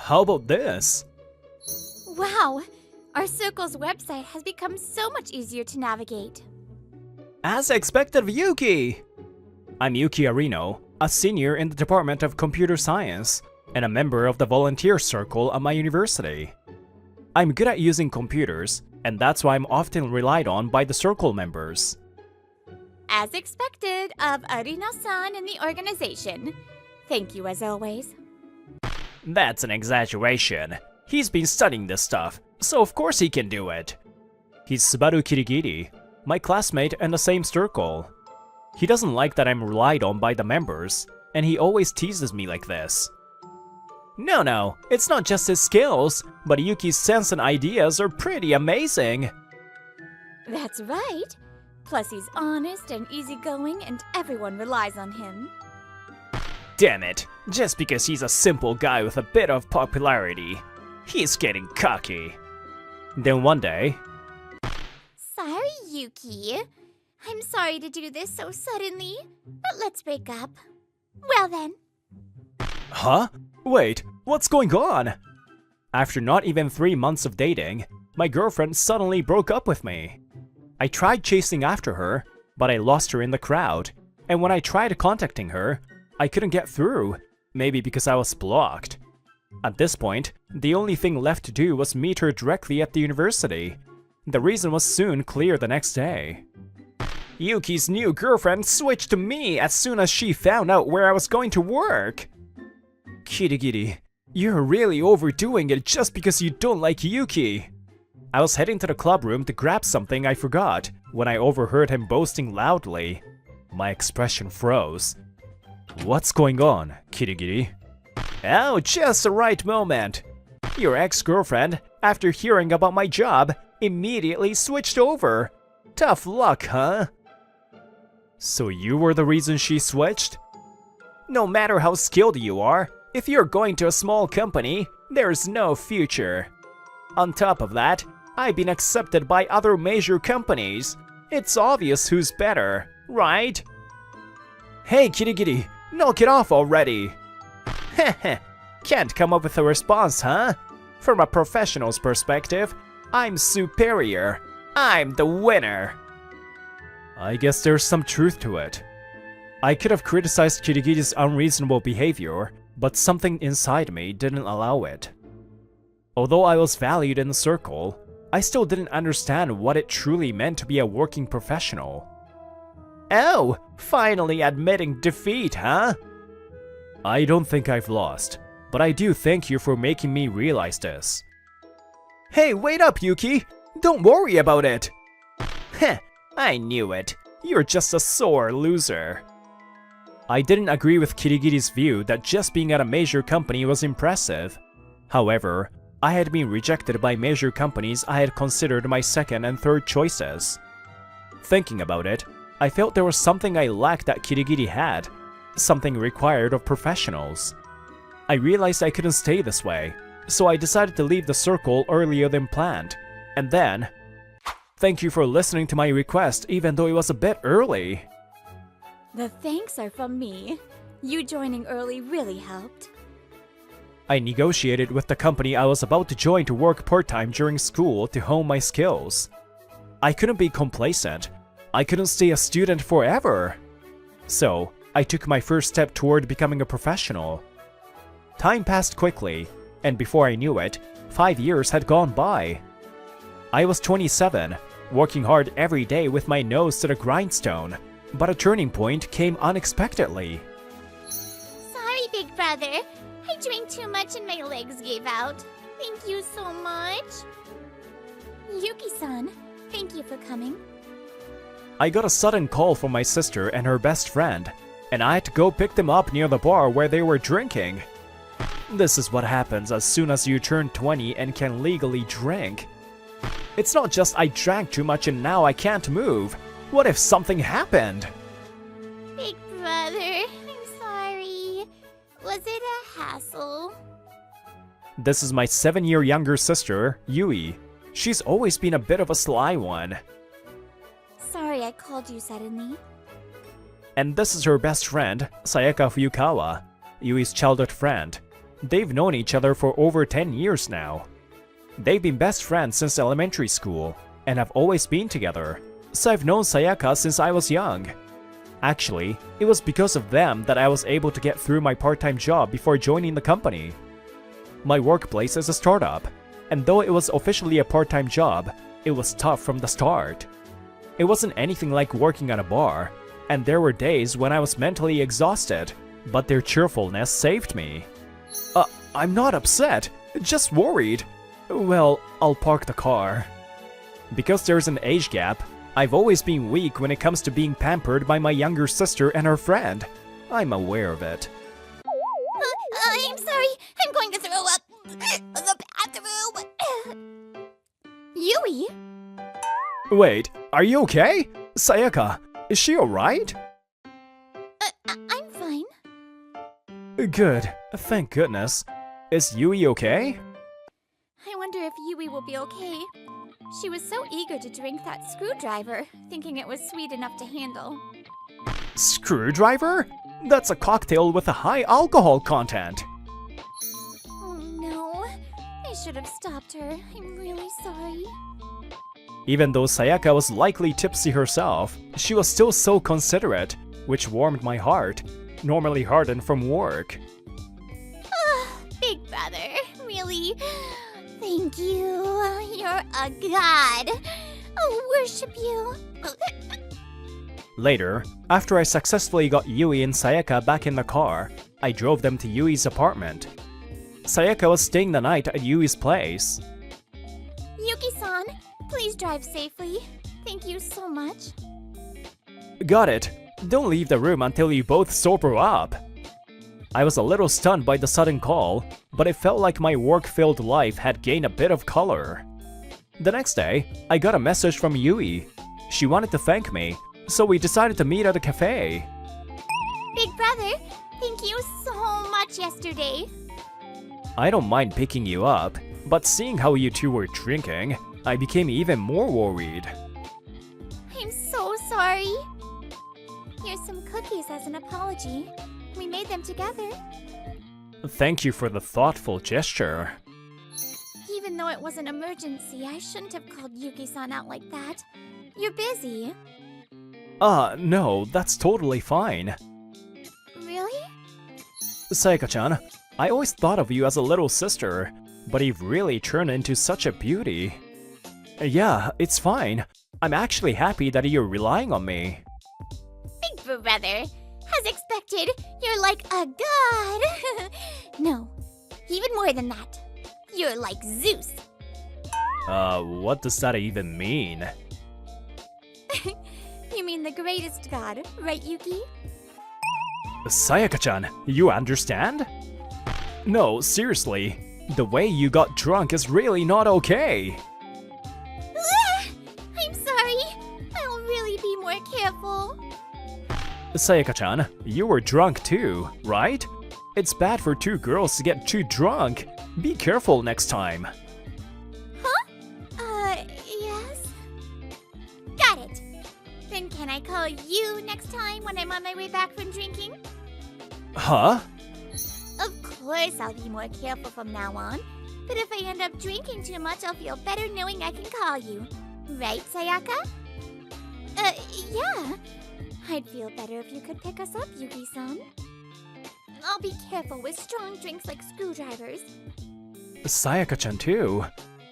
How about this? Wow! Our circle's website has become so much easier to navigate. As expected of Yuki! I'm Yuki Arino, a senior in the Department of Computer Science, and a member of the volunteer circle at my university. I'm good at using computers, and that's why I'm often relied on by the circle members. As expected of Arino-san and the organization. Thank you as always. That's an exaggeration. He's been studying this stuff, so of course he can do it. He's Subaru Kirigiri, my classmate in the same circle. He doesn't like that I'm relied on by the members, and he always teases me like this. No, it's not just his skills, but Yuki's sense and ideas are pretty amazing. That's right. Plus he's honest and easygoing and everyone relies on him. Damn it, just because he's a simple guy with a bit of popularity, he's getting cocky. Then one day... Sorry, Yuki. I'm sorry to do this so suddenly, but let's break up. Well then. Huh? Wait, what's going on? After not even 3 months of dating, my girlfriend suddenly broke up with me. I tried chasing after her, but I lost her in the crowd, and when I tried contacting her, I couldn't get through, maybe because I was blocked. At this point, the only thing left to do was meet her directly at the university. The reason was soon clear the next day. Yuki's new girlfriend switched to me as soon as she found out where I was going to work. Kirigiri, you're really overdoing it just because you don't like Yuki. I was heading to the club room to grab something I forgot when I overheard him boasting loudly. My expression froze. What's going on, Kirigiri? Oh, just the right moment. Your ex-girlfriend, after hearing about my job, immediately switched over. Tough luck, huh? So you were the reason she switched? No matter how skilled you are, if you're going to a small company, there's no future. On top of that, I've been accepted by other major companies. It's obvious who's better, right? Hey Kirigiri, knock it off already! Heh, can't come up with a response, huh? From a professional's perspective, I'm superior. I'm the winner. I guess there's some truth to it. I could have criticized Kirigiri's unreasonable behavior, but something inside me didn't allow it. Although I was valued in the circle, I still didn't understand what it truly meant to be a working professional. Oh, finally admitting defeat, huh? I don't think I've lost, but I do thank you for making me realize this. Hey, wait up, Yuki! Don't worry about it! Heh, I knew it. You're just a sore loser. I didn't agree with Kirigiri's view that just being at a major company was impressive. However, I had been rejected by major companies I had considered my second and third choices. Thinking about it, I felt there was something I lacked that Kirigiri had, something required of professionals. I realized I couldn't stay this way, so I decided to leave the circle earlier than planned, and then... Thank you for listening to my request even though it was a bit early. The thanks are from me. You joining early really helped. I negotiated with the company I was about to join to work part-time during school to hone my skills. I couldn't be complacent. I couldn't stay a student forever. So, I took my first step toward becoming a professional. Time passed quickly, and before I knew it, 5 years had gone by. I was 27, working hard every day with my nose to the grindstone, but a turning point came unexpectedly. Sorry, big brother. I drank too much and my legs gave out. Thank you so much. Yuki-san, thank you for coming. I got a sudden call from my sister and her best friend, and I had to go pick them up near the bar where they were drinking. This is what happens as soon as you turn 20 and can legally drink. It's not just I drank too much and now I can't move. What if something happened? Big brother, I'm sorry. Was it a hassle? This is my 7-year younger sister, Yui. She's always been a bit of a sly one. Sorry I called you suddenly. And this is her best friend, Sayaka Fuyukawa, Yui's childhood friend. They've known each other for over 10 years now. They've been best friends since elementary school, and have always been together, so I've known Sayaka since I was young. Actually, it was because of them that I was able to get through my part-time job before joining the company. My workplace is a startup, and though it was officially a part-time job, it was tough from the start. It wasn't anything like working at a bar, and there were days when I was mentally exhausted, but their cheerfulness saved me. I'm not upset, just worried. Well, I'll park the car. Because there's an age gap, I've always been weak when it comes to being pampered by my younger sister and her friend. I'm aware of it. I'm sorry. I'm going to throw up. The bathroom. Yui? Wait, are you okay? Sayaka, is she alright? I'm fine. Good, thank goodness. Is Yui okay? I wonder if Yui will be okay. She was so eager to drink that screwdriver, thinking it was sweet enough to handle. Screwdriver? That's a cocktail with a high alcohol content. Oh no. I should have stopped her. I'm really sorry. Even though Sayaka was likely tipsy herself, she was still so considerate, which warmed my heart, normally hardened from work. Big brother, really? Thank you. You're a god. I worship you. Later, after I successfully got Yui and Sayaka back in the car, I drove them to Yui's apartment. Sayaka was staying the night at Yui's place. Yuki-san, please drive safely. Thank you so much. Got it. Don't leave the room until you both sober up. I was a little stunned by the sudden call, but it felt like my work-filled life had gained a bit of color. The next day, I got a message from Yui. She wanted to thank me, so we decided to meet at a cafe. Big brother, thank you so much yesterday. I don't mind picking you up, but seeing how you two were drinking, I became even more worried. I'm so sorry. Here's some cookies as an apology. We made them together. Thank you for the thoughtful gesture. Even though it was an emergency, I shouldn't have called Yuki-san out like that. You're busy. No, that's totally fine. Really? Sayaka-chan, I always thought of you as a little sister, but you've really turned into such a beauty. Yeah, it's fine. I'm actually happy that you're relying on me. Big brother, as expected, you're like a god. No, even more than that. You're like Zeus. What does that even mean? You mean the greatest god, right, Yuki? Sayaka-chan, you understand? No, seriously. The way you got drunk is really not okay. I'm sorry. I'll really be more careful. Sayaka-chan, you were drunk too, right? It's bad for two girls to get too drunk. Be careful next time. Yes? Got it. Then can I call you next time when I'm on my way back from drinking? Huh? Of course I'll be more careful from now on. But if I end up drinking too much, I'll feel better knowing I can call you. Right, Sayaka? Yeah. I'd feel better if you could pick us up, Yuki-san. I'll be careful with strong drinks like screwdrivers. Sayaka-chan too.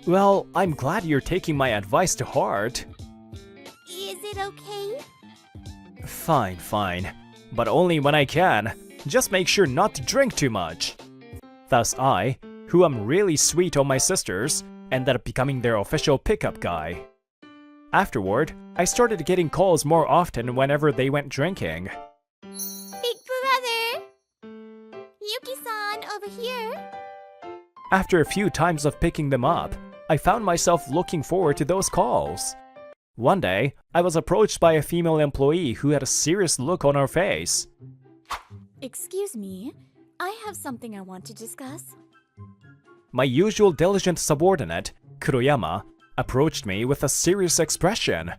Well, I'm glad you're taking my advice to heart. Is it okay? Fine. But only when I can. Just make sure not to drink too much. Thus I, who am really sweet on my sisters, ended up becoming their official pickup guy. Afterward, I started getting calls more often whenever they went drinking. Big brother! Yuki-san, over here. After a few times of picking them up, I found myself looking forward to those calls. One day, I was approached by a female employee who had a serious look on her face. Excuse me, I have something I want to discuss. My usual diligent subordinate, Kuroyama, approached me with a serious expression.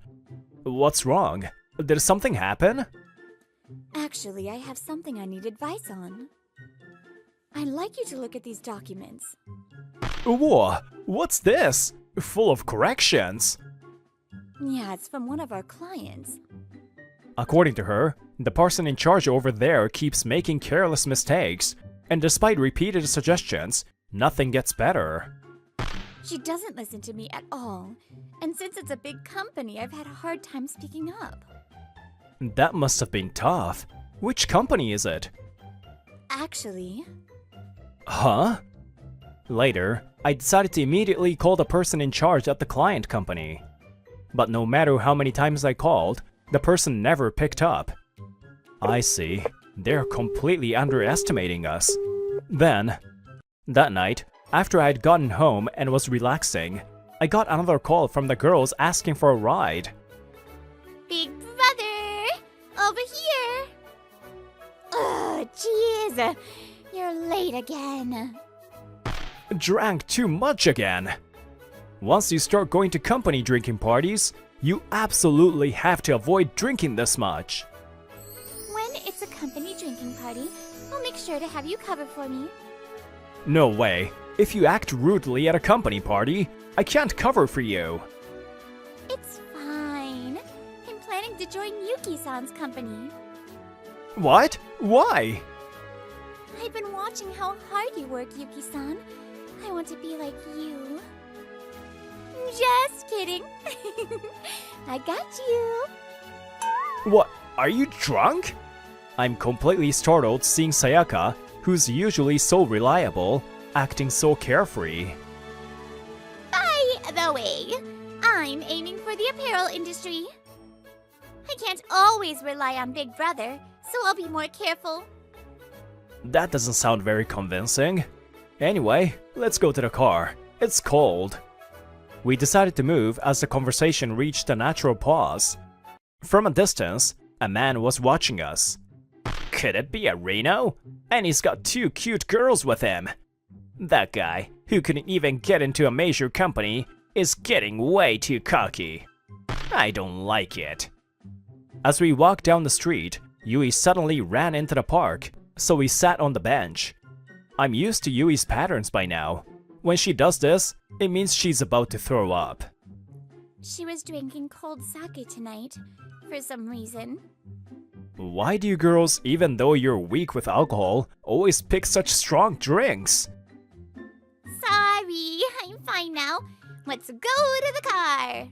What's wrong? Did something happen? Actually, I have something I need advice on. I'd like you to look at these documents. Whoa, what's this? Full of corrections. Yeah, it's from one of our clients. According to her, the person in charge over there keeps making careless mistakes, and despite repeated suggestions, nothing gets better. She doesn't listen to me at all. And since it's a big company, I've had a hard time speaking up. That must have been tough. Which company is it? Actually, Huh? Later, I decided to immediately call the person in charge at the client company. But no matter how many times I called, the person never picked up. I see. They're completely underestimating us. Then, that night, after I had gotten home and was relaxing, I got another call from the girls asking for a ride. Big brother! Over here! Oh, jeez! You're late again. Drank too much again. Once you start going to company drinking parties, you absolutely have to avoid drinking this much. When it's a company drinking party, I'll make sure to have you covered for me. No way. If you act rudely at a company party, I can't cover for you. It's fine. I'm planning to join Yuki-san's company. What? Why? I've been watching how hard you work, Yuki-san. I want to be like you. Just kidding. I got you. What? Are you drunk? I'm completely startled seeing Sayaka, who's usually so reliable, acting so carefree. By the way, I'm aiming for the apparel industry. I can't always rely on Big Brother, so I'll be more careful. That doesn't sound very convincing. Anyway, let's go to the car. It's cold. We decided to move as the conversation reached a natural pause. From a distance, a man was watching us. Could it be a Reno? And he's got two cute girls with him. That guy, who couldn't even get into a major company, is getting way too cocky. I don't like it. As we walked down the street, Yui suddenly ran into the park, so we sat on the bench. I'm used to Yui's patterns by now. When she does this, it means she's about to throw up. She was drinking cold sake tonight, for some reason. Why do you girls, even though you're weak with alcohol, always pick such strong drinks? Sorry, I'm fine now. Let's go to the car.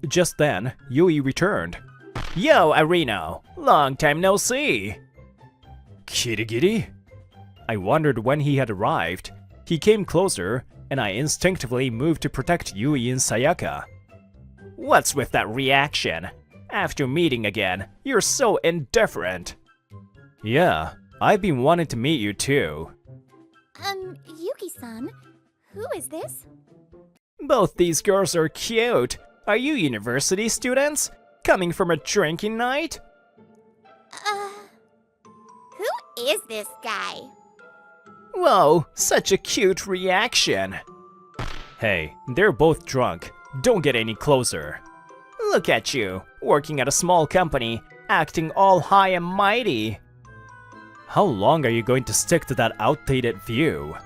Just then, Yui returned. Yo, Arino! Long time no see! Kirigiri? I wondered when he had arrived. He came closer, and I instinctively moved to protect Yui and Sayaka. What's with that reaction? After meeting again, you're so indifferent. Yeah, I've been wanting to meet you too. Yuki-san, who is this? Both these girls are cute. Are you university students? Coming from a drinking night? Who is this guy? Whoa, such a cute reaction. Hey, they're both drunk. Don't get any closer. Look at you, working at a small company, acting all high and mighty. How long are you going to stick to that outdated view?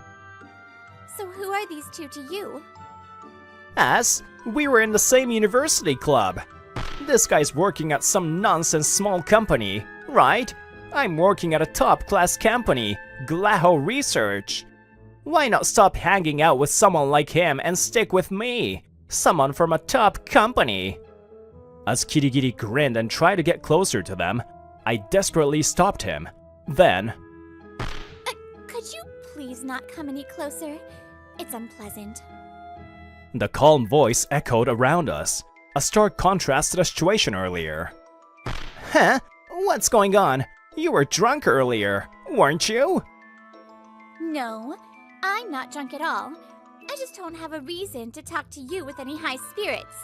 So who are these two to you? Us? We were in the same university club. This guy's working at some nonsense small company, right? I'm working at a top-class company, Glaho Research. Why not stop hanging out with someone like him and stick with me? Someone from a top company. As Kirigiri grinned and tried to get closer to them, I desperately stopped him. Then... Could you please not come any closer? It's unpleasant. The calm voice echoed around us, a stark contrast to the situation earlier. Huh? What's going on? You were drunk earlier, weren't you? No, I'm not drunk at all. I just don't have a reason to talk to you with any high spirits.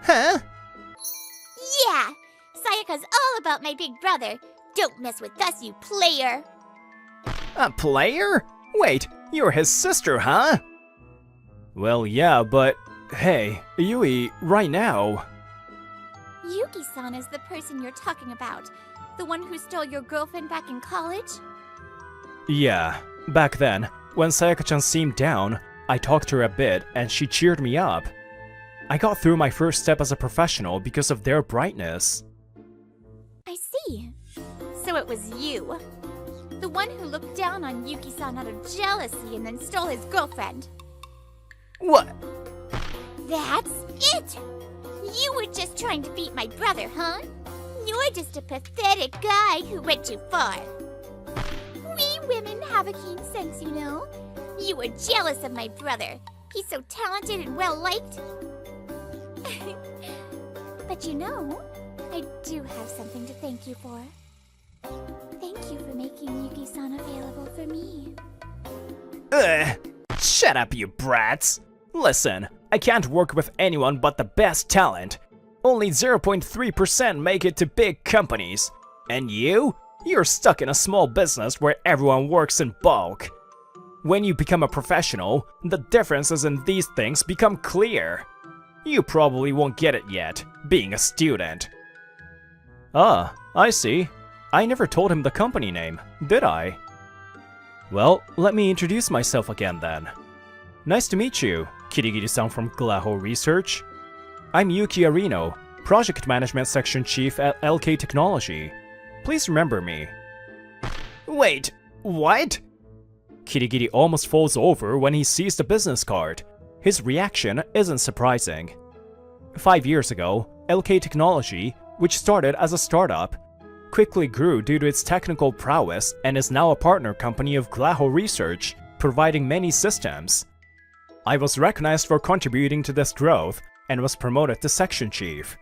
Huh? Yeah! Sayaka's all about my big brother. Don't mess with us, you player! A player? Wait, you're his sister, huh? Well, yeah, but... Hey, Yui, right now... Yuki-san is the person you're talking about. The one who stole your girlfriend back in college? Yeah, back then, when Sayaka-chan seemed down, I talked to her a bit and she cheered me up. I got through my first step as a professional because of their brightness. I see. So it was you. The one who looked down on Yuki-san out of jealousy and then stole his girlfriend. What? That's it! You were just trying to beat my brother, huh? You're just a pathetic guy who went too far. We women have a keen sense, you know. You were jealous of my brother. He's so talented and well-liked. But you know, I do have something to thank you for. Thank you for making Yuki-san available for me. Ugh! Shut up, you brats! Listen, I can't work with anyone but the best talent. Only 0.3% make it to big companies. And you? You're stuck in a small business where everyone works in bulk. When you become a professional, the differences in these things become clear. You probably won't get it yet, being a student. Ah, I see. I never told him the company name, did I? Well, let me introduce myself again then. Nice to meet you, Kirigiri-san from Glaho Research. I'm Yuki Arino, Project Management Section Chief at LK Technology. Please remember me. Wait, what? Kirigiri almost falls over when he sees the business card. His reaction isn't surprising. 5 years ago, LK Technology, which started as a startup, quickly grew due to its technical prowess and is now a partner company of Glaho Research, providing many systems. I was recognized for contributing to this growth and was promoted to Section Chief.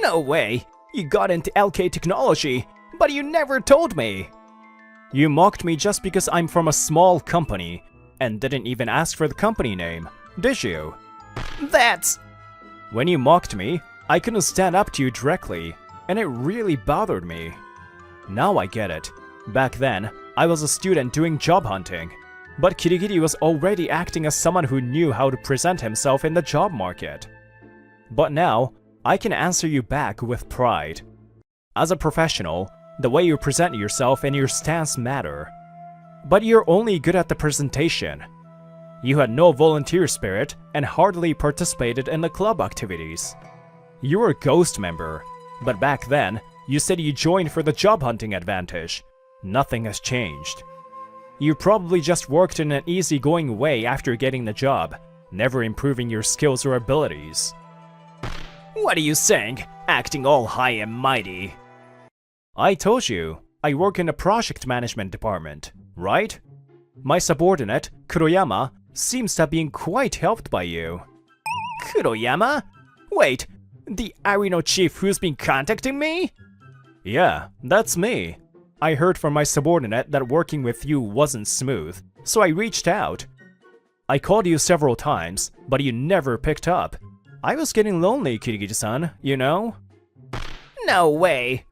No way! You got into LK Technology, but you never told me! You mocked me just because I'm from a small company, and didn't even ask for the company name, did you? That's... When you mocked me, I couldn't stand up to you directly, and it really bothered me. Now I get it. Back then, I was a student doing job hunting, but Kirigiri was already acting as someone who knew how to present himself in the job market. But now, I can answer you back with pride. As a professional, the way you present yourself and your stance matter. But you're only good at the presentation. You had no volunteer spirit and hardly participated in the club activities. You were a ghost member, but back then, you said you joined for the job hunting advantage. Nothing has changed. You probably just worked in an easygoing way after getting the job, never improving your skills or abilities. What are you saying? Acting all high and mighty. I told you, I work in the project management department, right? My subordinate, Kuroyama, seems to have been quite helped by you. Kuroyama? Wait, the Arino chief who's been contacting me? Yeah, that's me. I heard from my subordinate that working with you wasn't smooth, so I reached out. I called you several times, but you never picked up. I was getting lonely, Kirigiri-san, you know? No way!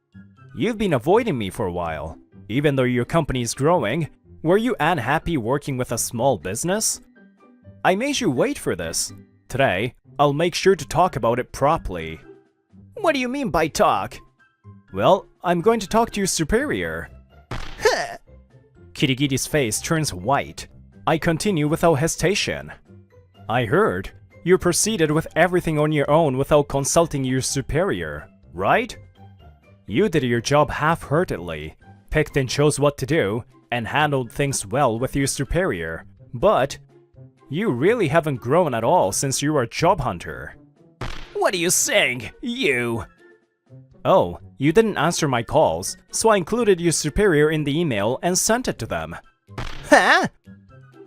You've been avoiding me for a while. Even though your company's growing, were you unhappy working with a small business? I made you wait for this. Today, I'll make sure to talk about it properly. What do you mean by talk? Well, I'm going to talk to your superior. Kirigiri's face turns white. I continue without hesitation. I heard you proceeded with everything on your own without consulting your superior, right? You did your job half-heartedly, picked and chose what to do, and handled things well with your superior, but you really haven't grown at all since you were a job hunter. What are you saying, you? Oh, you didn't answer my calls, so I included your superior in the email and sent it to them. Huh?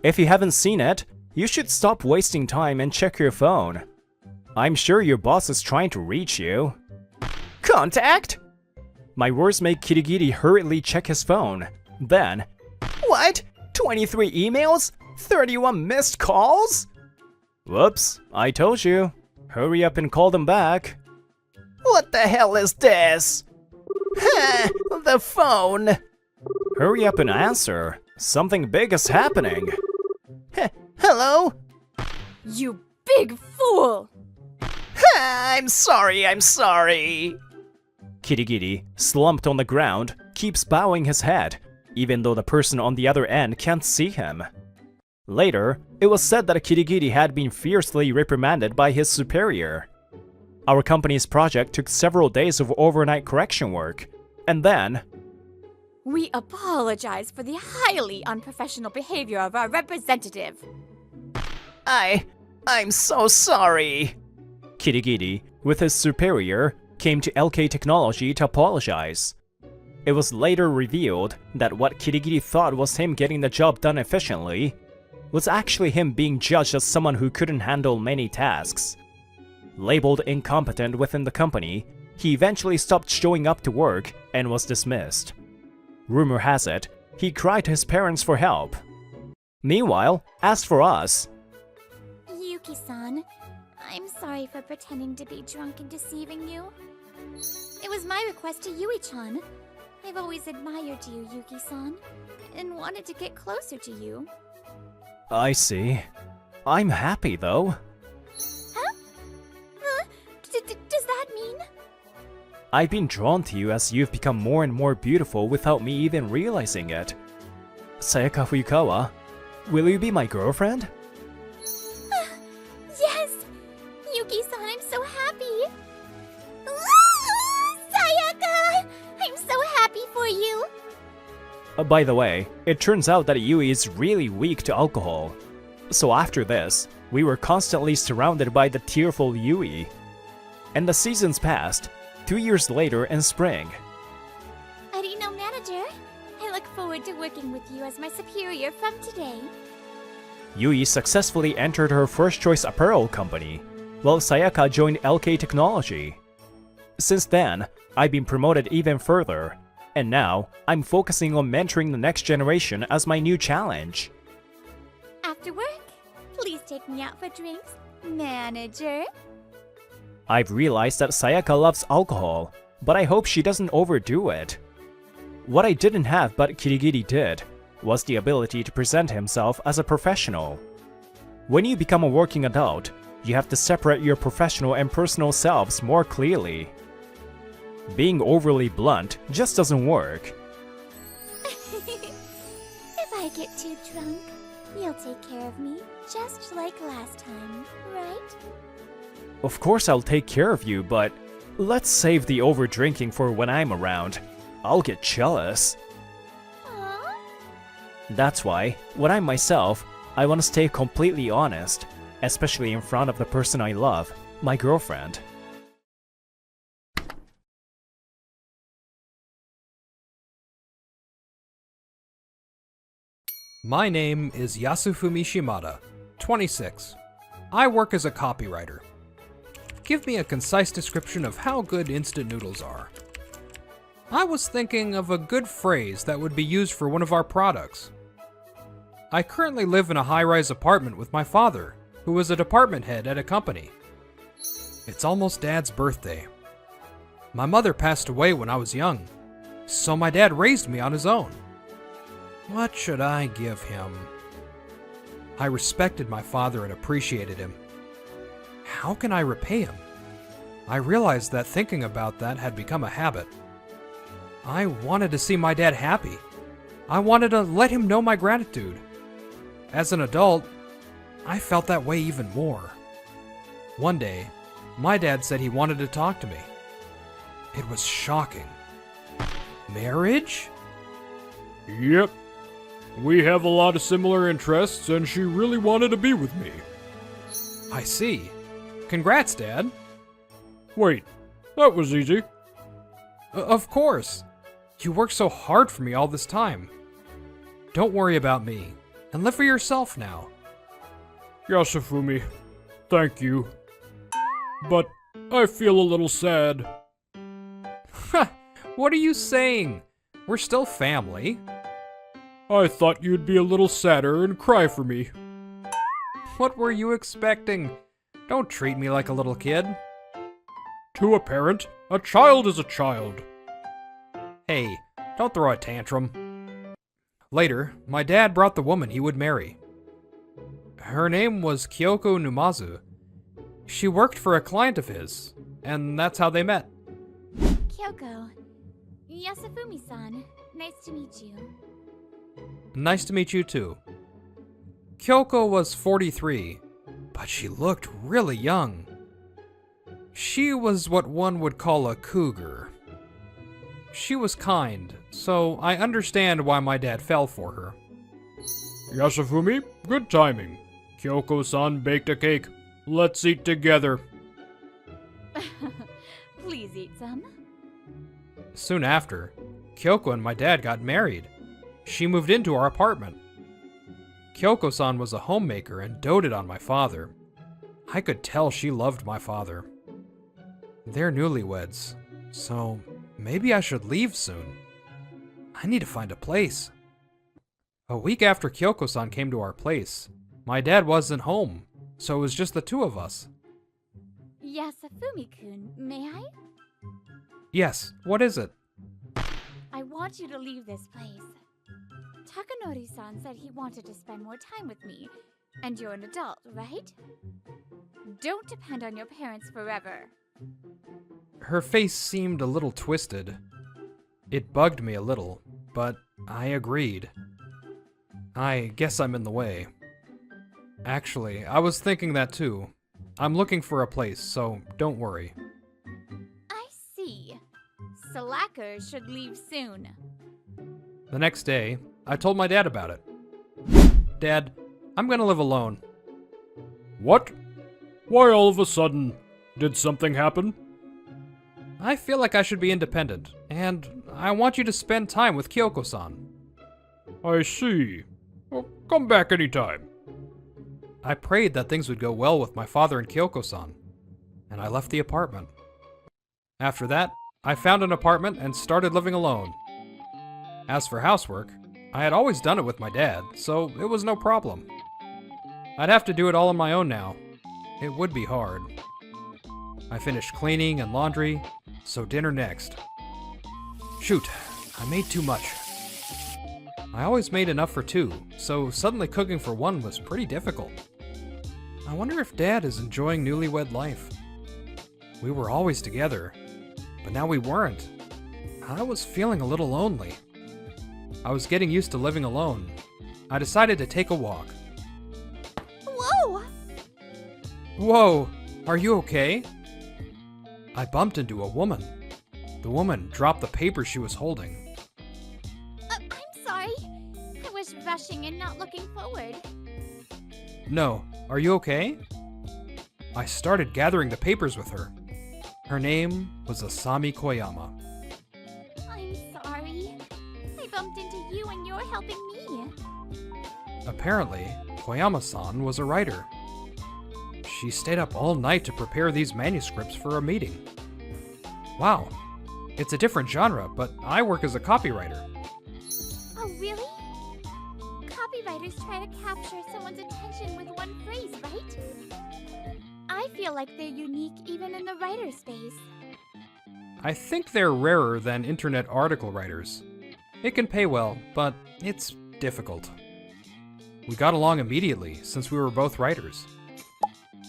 If you haven't seen it, you should stop wasting time and check your phone. I'm sure your boss is trying to reach you. Contact? My words make Kirigiri hurriedly check his phone. Then, what? 23 emails? 31 missed calls? Whoops, I told you. Hurry up and call them back. What the hell is this? The phone. Hurry up and answer. Something big is happening. Hello? You big fool! I'm sorry. Kirigiri, slumped on the ground, keeps bowing his head. even though the person on the other end can't see him. Later, it was said that Kirigiri had been fiercely reprimanded by his superior. Our company's project took several days of overnight correction work, and then... We apologize for the highly unprofessional behavior of our representative. I'm so sorry. Kirigiri, with his superior, came to LK Technology to apologize. It was later revealed that what Kirigiri thought was him getting the job done efficiently was actually him being judged as someone who couldn't handle many tasks. Labeled incompetent within the company, he eventually stopped showing up to work and was dismissed. Rumor has it, he cried to his parents for help. Meanwhile, as for us... Yuki-san, I'm sorry for pretending to be drunk and deceiving you. It was my request to Yui-chan. I've always admired you, Yuki-san, and wanted to get closer to you. I see. I'm happy, though. Huh? Does that mean? I've been drawn to you as you've become more and more beautiful without me even realizing it. Sayaka Fukawa, will you be my girlfriend? Yes! Yuki-san, I'm so happy! Sayaka! I'm so happy for you! By the way, it turns out that Yui is really weak to alcohol. So after this, we were constantly surrounded by the tearful Yui. And the seasons passed, 2 years later in spring. Arino manager, I look forward to working with you as my superior from today. Yui successfully entered her first choice apparel company, while Sayaka joined LK Technology. Since then, I've been promoted even further, and now I'm focusing on mentoring the next generation as my new challenge. After work, please take me out for drinks, manager. I've realized that Sayaka loves alcohol, but I hope she doesn't overdo it. What I didn't have but Kirigiri did was the ability to present himself as a professional. When you become a working adult, you have to separate your professional and personal selves more clearly. Being overly blunt just doesn't work. If I get too drunk, you'll take care of me, just like last time, right? Of course I'll take care of you, but let's save the over-drinking for when I'm around. I'll get jealous. Aww. That's why, when I'm myself, I want to stay completely honest, especially in front of the person I love, my girlfriend. My name is Yasufumi Shimada, 26. I work as a copywriter. Give me a concise description of how good instant noodles are. I was thinking of a good phrase that would be used for one of our products. I currently live in a high-rise apartment with my father, who is a department head at a company. It's almost Dad's birthday. My mother passed away when I was young, so my dad raised me on his own. What should I give him? I respected my father and appreciated him. How can I repay him? I realized that thinking about that had become a habit. I wanted to see my dad happy. I wanted to let him know my gratitude. As an adult, I felt that way even more. One day, my dad said he wanted to talk to me. It was shocking. Marriage? Yep. We have a lot of similar interests, and she really wanted to be with me. I see. Congrats, Dad. Wait, that was easy. Of course. You worked so hard for me all this time. Don't worry about me, and live for yourself now. Yasufumi, thank you. But I feel a little sad. What are you saying? We're still family. I thought you'd be a little sadder and cry for me. What were you expecting? Don't treat me like a little kid. To a parent, a child is a child. Hey, don't throw a tantrum. Later, my dad brought the woman he would marry. Her name was Kyoko Numazu. She worked for a client of his, and that's how they met. Kyoko. Yasufumi-san, nice to meet you. Nice to meet you too. Kyoko was 43, but she looked really young. She was what one would call a cougar. She was kind, so I understand why my dad fell for her. Yasufumi, good timing. Kyoko-san baked a cake. Let's eat together. Please eat some. Soon after, Kyoko and my dad got married. She moved into our apartment. Kyoko-san was a homemaker and doted on my father. I could tell she loved my father. They're newlyweds, so maybe I should leave soon. I need to find a place. A week after Kyoko-san came to our place, my dad wasn't home, so it was just the two of us. Yasufumi-kun, may I? Yes, what is it? I want you to leave this place. Takanori-san said he wanted to spend more time with me, and you're an adult, right? Don't depend on your parents forever. Her face seemed a little twisted. It bugged me a little, but I agreed. I guess I'm in the way. Actually, I was thinking that too. I'm looking for a place, so don't worry. I see. Slackers should leave soon. The next day, I told my dad about it. Dad, I'm gonna live alone. What? Why all of a sudden? Did something happen? I feel like I should be independent, and I want you to spend time with Kyoko-san. I see. Well, come back anytime. I prayed that things would go well with my father and Kyoko-san, and I left the apartment. After that, I found an apartment and started living alone. As for housework, I had always done it with my dad, so it was no problem. I'd have to do it all on my own now. It would be hard. I finished cleaning and laundry, so dinner next. Shoot, I made too much. I always made enough for two, so suddenly cooking for one was pretty difficult. I wonder if Dad is enjoying newlywed life. We were always together, but now we weren't. I was feeling a little lonely. I was getting used to living alone. I decided to take a walk. Whoa! Whoa, are you okay? I bumped into a woman. The woman dropped the paper she was holding. I'm sorry. I was rushing and not looking forward. No, are you okay? I started gathering the papers with her. Her name was Asami Koyama. I'm sorry. I bumped into you and you're helping me. Apparently, Koyama-san was a writer. She stayed up all night to prepare these manuscripts for a meeting. Wow, it's a different genre, but I work as a copywriter. Oh, really? Copywriters try to capture someone's attention with one phrase, right? I feel like they're unique even in the writer space. I think they're rarer than internet article writers. It can pay well, but it's difficult. We got along immediately since we were both writers.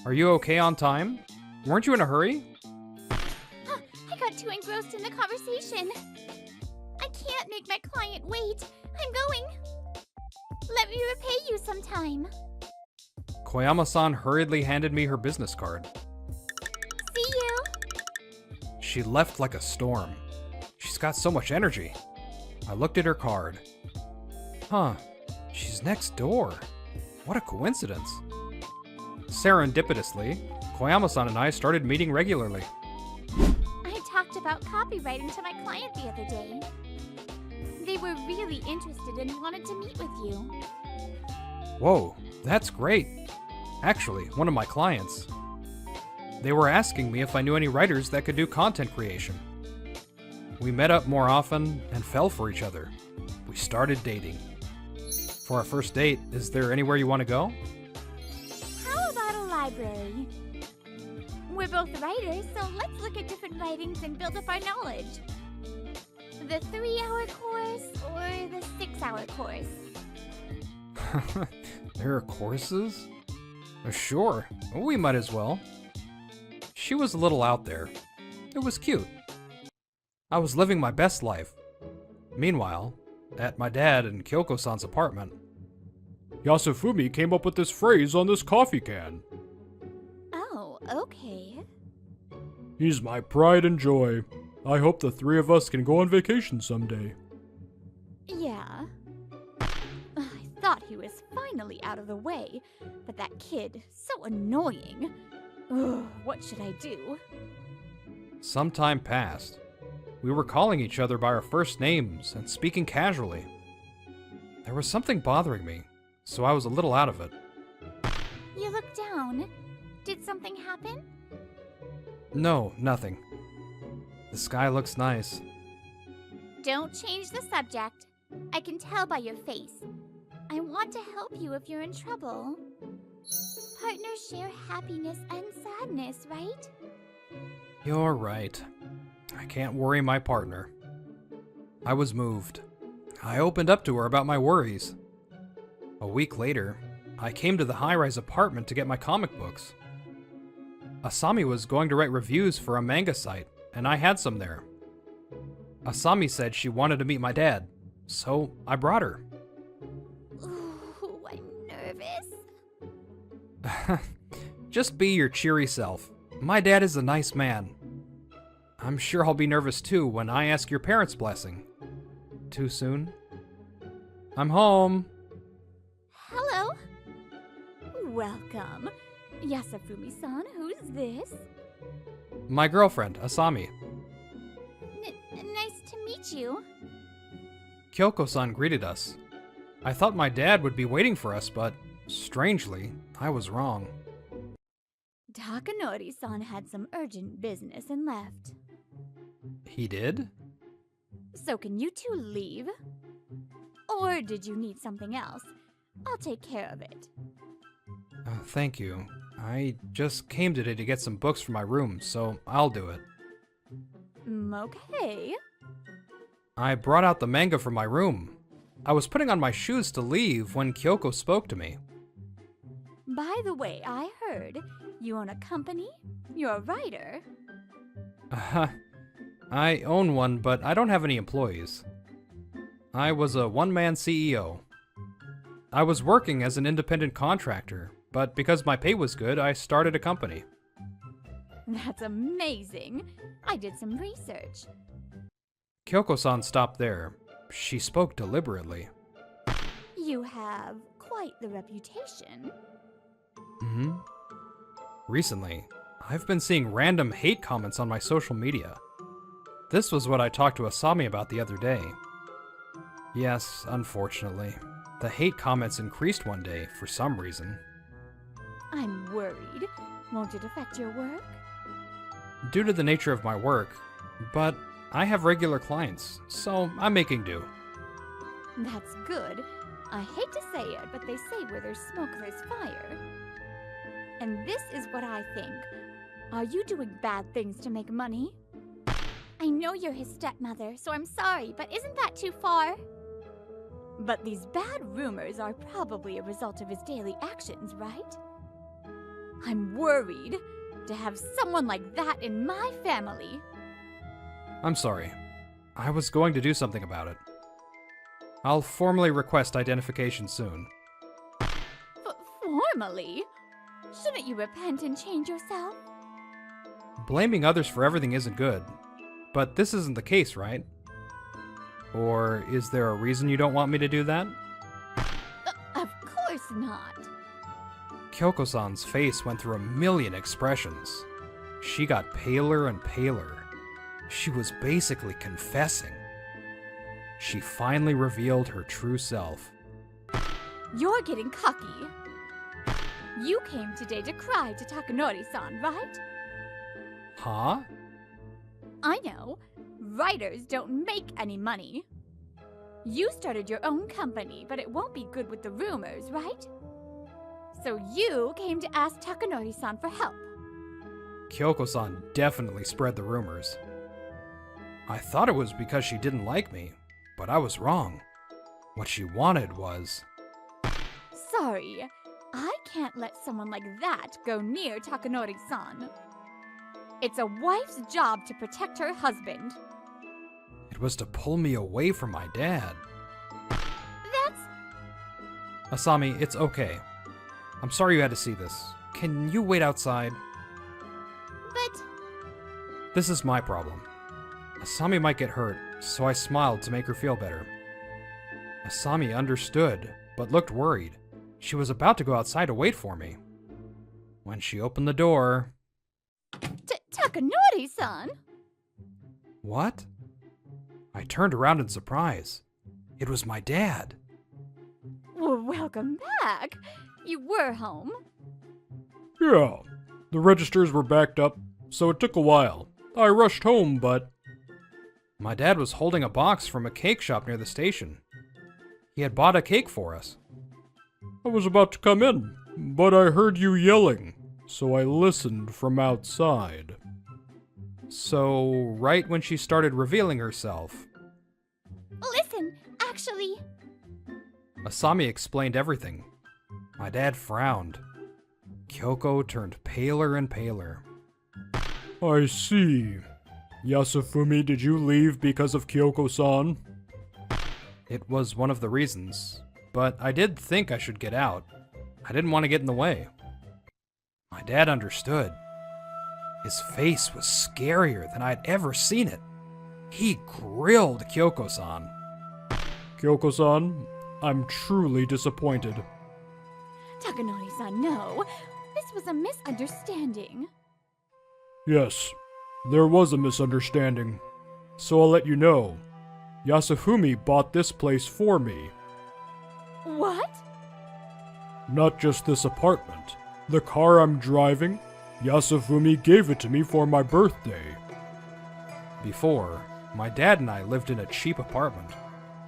Are you okay on time? Weren't you in a hurry? I got too engrossed in the conversation. I can't make my client wait. I'm going. Let me repay you sometime. Koyama-san hurriedly handed me her business card. See you. She left like a storm. She's got so much energy. I looked at her card. Huh, she's next door. What a coincidence. Serendipitously, Koyama-san and I started meeting regularly. I talked about copywriting to my client the other day. They were really interested and wanted to meet with you. Whoa, that's great. Actually, one of my clients. They were asking me if I knew any writers that could do content creation. We met up more often and fell for each other. We started dating. For our first date, is there anywhere you want to go? How about a library? We're both writers, so let's look at different writings and build up our knowledge. The 3-hour course or the 6-hour course? There are courses? Sure, we might as well. She was a little out there. It was cute. I was living my best life. Meanwhile, at my dad and Kyoko-san's apartment. Yasufumi came up with this phrase on this coffee can. Oh, okay. He's my pride and joy. I hope the three of us can go on vacation someday. Yeah. I thought he was finally out of the way, but that kid, so annoying. Ugh, what should I do? Some time passed. We were calling each other by our first names and speaking casually. There was something bothering me, so I was a little out of it. You look down. Did something happen? No, nothing. The sky looks nice. Don't change the subject. I can tell by your face. I want to help you if you're in trouble. Partners share happiness and sadness, right? You're right. I can't worry my partner. I was moved. I opened up to her about my worries. A week later, I came to the high-rise apartment to get my comic books. Asami was going to write reviews for a manga site, and I had some there. Asami said she wanted to meet my dad, so I brought her. Ooh, I'm nervous. Just be your cheery self. My dad is a nice man. I'm sure I'll be nervous too when I ask your parents' blessing. Too soon? I'm home. Hello. Welcome. Yasufumi-san, who's this? My girlfriend, Asami. Nice to meet you. Kyoko-san greeted us. I thought my dad would be waiting for us, but strangely, I was wrong. Takanori-san had some urgent business and left. He did? So can you two leave? Or did you need something else? I'll take care of it. Thank you. I just came today to get some books for my room, so I'll do it. Okay. I brought out the manga from my room. I was putting on my shoes to leave when Kyoko spoke to me. By the way, I heard you own a company? You're a writer? I own one, but I don't have any employees. I was a one-man CEO. I was working as an independent contractor, but because my pay was good, I started a company. That's amazing. I did some research. Kyoko-san stopped there. She spoke deliberately. You have quite the reputation. Mm-hmm. Recently, I've been seeing random hate comments on my social media. This was what I talked to Asami about the other day. Yes, unfortunately, the hate comments increased one day for some reason. I'm worried. Won't it affect your work? Due to the nature of my work, but I have regular clients, so I'm making do. That's good. I hate to say it, but they say where there's smoke, there's fire. And this is what I think. Are you doing bad things to make money? I know you're his stepmother, so I'm sorry, but isn't that too far? But these bad rumors are probably a result of his daily actions, right? I'm worried to have someone like that in my family. I'm sorry. I was going to do something about it. I'll formally request identification soon. Formally? Shouldn't you repent and change yourself? Blaming others for everything isn't good. But this isn't the case, right? Or is there a reason you don't want me to do that? Of course not. Kyoko-san's face went through a million expressions. She got paler and paler. She was basically confessing. She finally revealed her true self. You're getting cocky. You came today to cry to Takanori-san, right? Huh? I know. Writers don't make any money. You started your own company, but it won't be good with the rumors, right? So you came to ask Takanori-san for help. Kyoko-san definitely spread the rumors. I thought it was because she didn't like me, but I was wrong. What she wanted was... Sorry, I can't let someone like that go near Takanori-san. It's a wife's job to protect her husband. It was to pull me away from my dad. Asami, it's okay. I'm sorry you had to see this. Can you wait outside? But This is my problem. Asami might get hurt, so I smiled to make her feel better. Asami understood, but looked worried. She was about to go outside to wait for me. When she opened the door... Takanori-san! What? I turned around in surprise. It was my dad. Well, welcome back. You were home. Yeah, the registers were backed up, so it took a while. I rushed home, but... My dad was holding a box from a cake shop near the station. He had bought a cake for us. I was about to come in, but I heard you yelling, so I listened from outside. So, right when she started revealing herself, listen, actually, Asami explained everything. My dad frowned. Kyoko turned paler and paler. I see. Yasufumi, did you leave because of Kyoko-san? It was one of the reasons, but I did think I should get out. I didn't want to get in the way. My dad understood. His face was scarier than I'd ever seen it. He grilled Kyoko-san. Kyoko-san, I'm truly disappointed. Takanori-san, no. This was a misunderstanding. Yes, there was a misunderstanding. So I'll let you know. Yasufumi bought this place for me. What? Not just this apartment. The car I'm driving, Yasufumi gave it to me for my birthday. Before, my dad and I lived in a cheap apartment,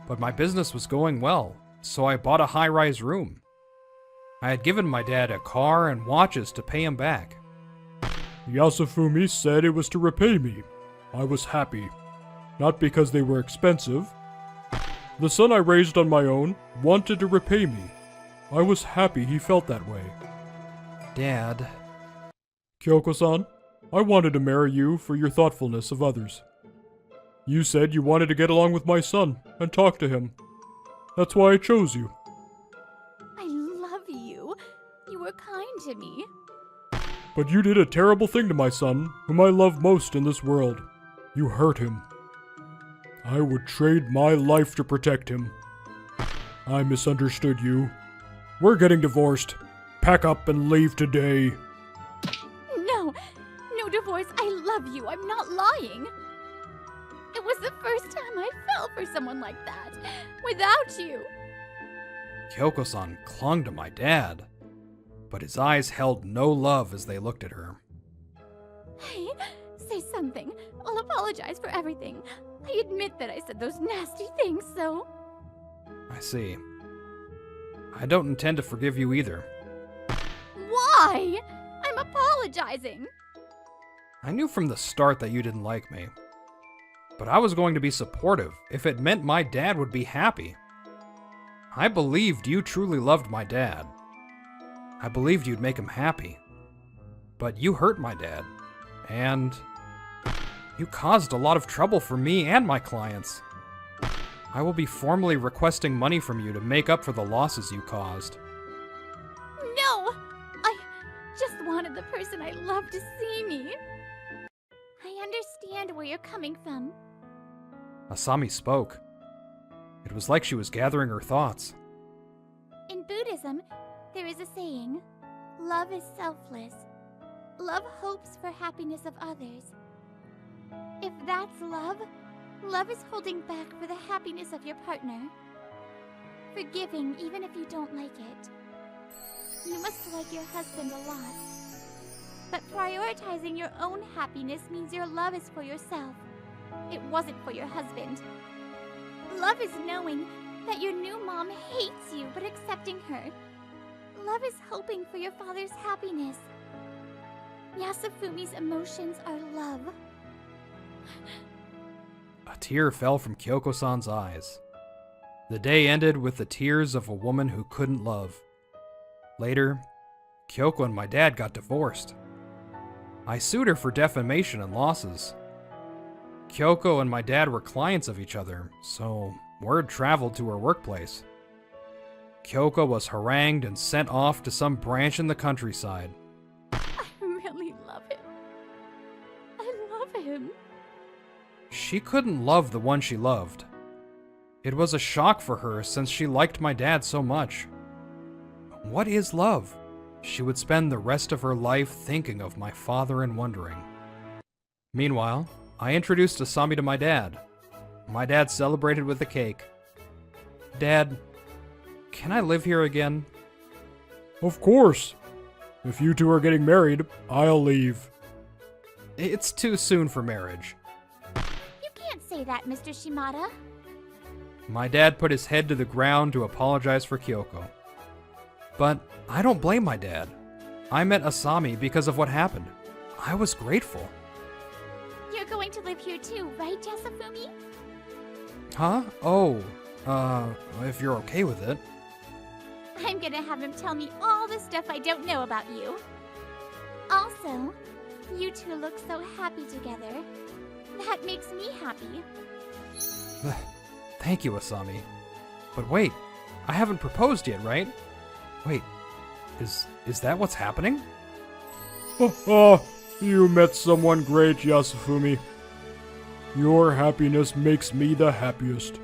but my business was going well, so I bought a high-rise room. I had given my dad a car and watches to pay him back. Yasufumi said it was to repay me. I was happy. Not because they were expensive. The son I raised on my own wanted to repay me. I was happy he felt that way. Dad, Kyoko-san, I wanted to marry you for your thoughtfulness of others. You said you wanted to get along with my son and talk to him. That's why I chose you. I love you. You were kind to me. But you did a terrible thing to my son, whom I love most in this world. You hurt him. I would trade my life to protect him. I misunderstood you. We're getting divorced. Pack up and leave today. No, no divorce. I love you. I'm not lying. It was the first time I fell for someone like that. Without you. Kyoko-san clung to my dad, but his eyes held no love as they looked at her. Hey, say something. I'll apologize for everything. I admit that I said those nasty things, so... I see. I don't intend to forgive you either. Why? I'm apologizing. I knew from the start that you didn't like me. But I was going to be supportive if it meant my dad would be happy. I believed you truly loved my dad. I believed you'd make him happy. But you hurt my dad. And you caused a lot of trouble for me and my clients. I will be formally requesting money from you to make up for the losses you caused. No! I just wanted the person I love to see me. I understand where you're coming from. Asami spoke. It was like she was gathering her thoughts. In Buddhism, there is a saying, love is selfless. Love hopes for happiness of others. If that's love, love is holding back for the happiness of your partner. Forgiving even if you don't like it. You must like your husband a lot. But prioritizing your own happiness means your love is for yourself. It wasn't for your husband. Love is knowing that your new mom hates you but accepting her. Love is hoping for your father's happiness. Yasufumi's emotions are love. A tear fell from Kyoko-san's eyes. The day ended with the tears of a woman who couldn't love. Later, Kyoko and my dad got divorced. I sued her for defamation and losses. Kyoko and my dad were clients of each other, so word traveled to her workplace. Kyoko was harangued and sent off to some branch in the countryside. I really love him. I love him. She couldn't love the one she loved. It was a shock for her since she liked my dad so much. What is love? She would spend the rest of her life thinking of my father and wondering. Meanwhile, I introduced Asami to my dad. My dad celebrated with a cake. Dad, can I live here again? Of course. If you two are getting married, I'll leave. It's too soon for marriage. You can't say that, Mr. Shimada. My dad put his head to the ground to apologize for Kyoko. But I don't blame my dad. I met Asami because of what happened. I was grateful. You're going to live here too, right, Yasufumi? Huh? Oh, if you're okay with it. I'm gonna have him tell me all the stuff I don't know about you. Also, you two look so happy together. That makes me happy. Thank you, Asami. But wait, I haven't proposed yet, right? Wait, is that what's happening? You met someone great, Yasufumi. Your happiness makes me the happiest.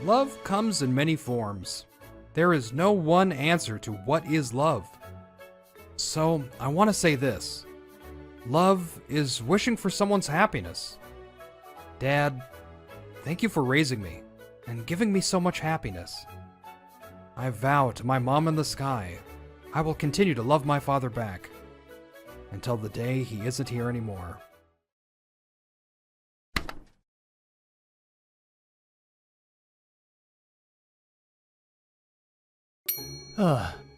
Love comes in many forms. There is no one answer to what is love. So, I want to say this. Love is wishing for someone's happiness. Dad, thank you for raising me and giving me so much happiness. I vow to my mom in the sky, I will continue to love my father back until the day he isn't here anymore.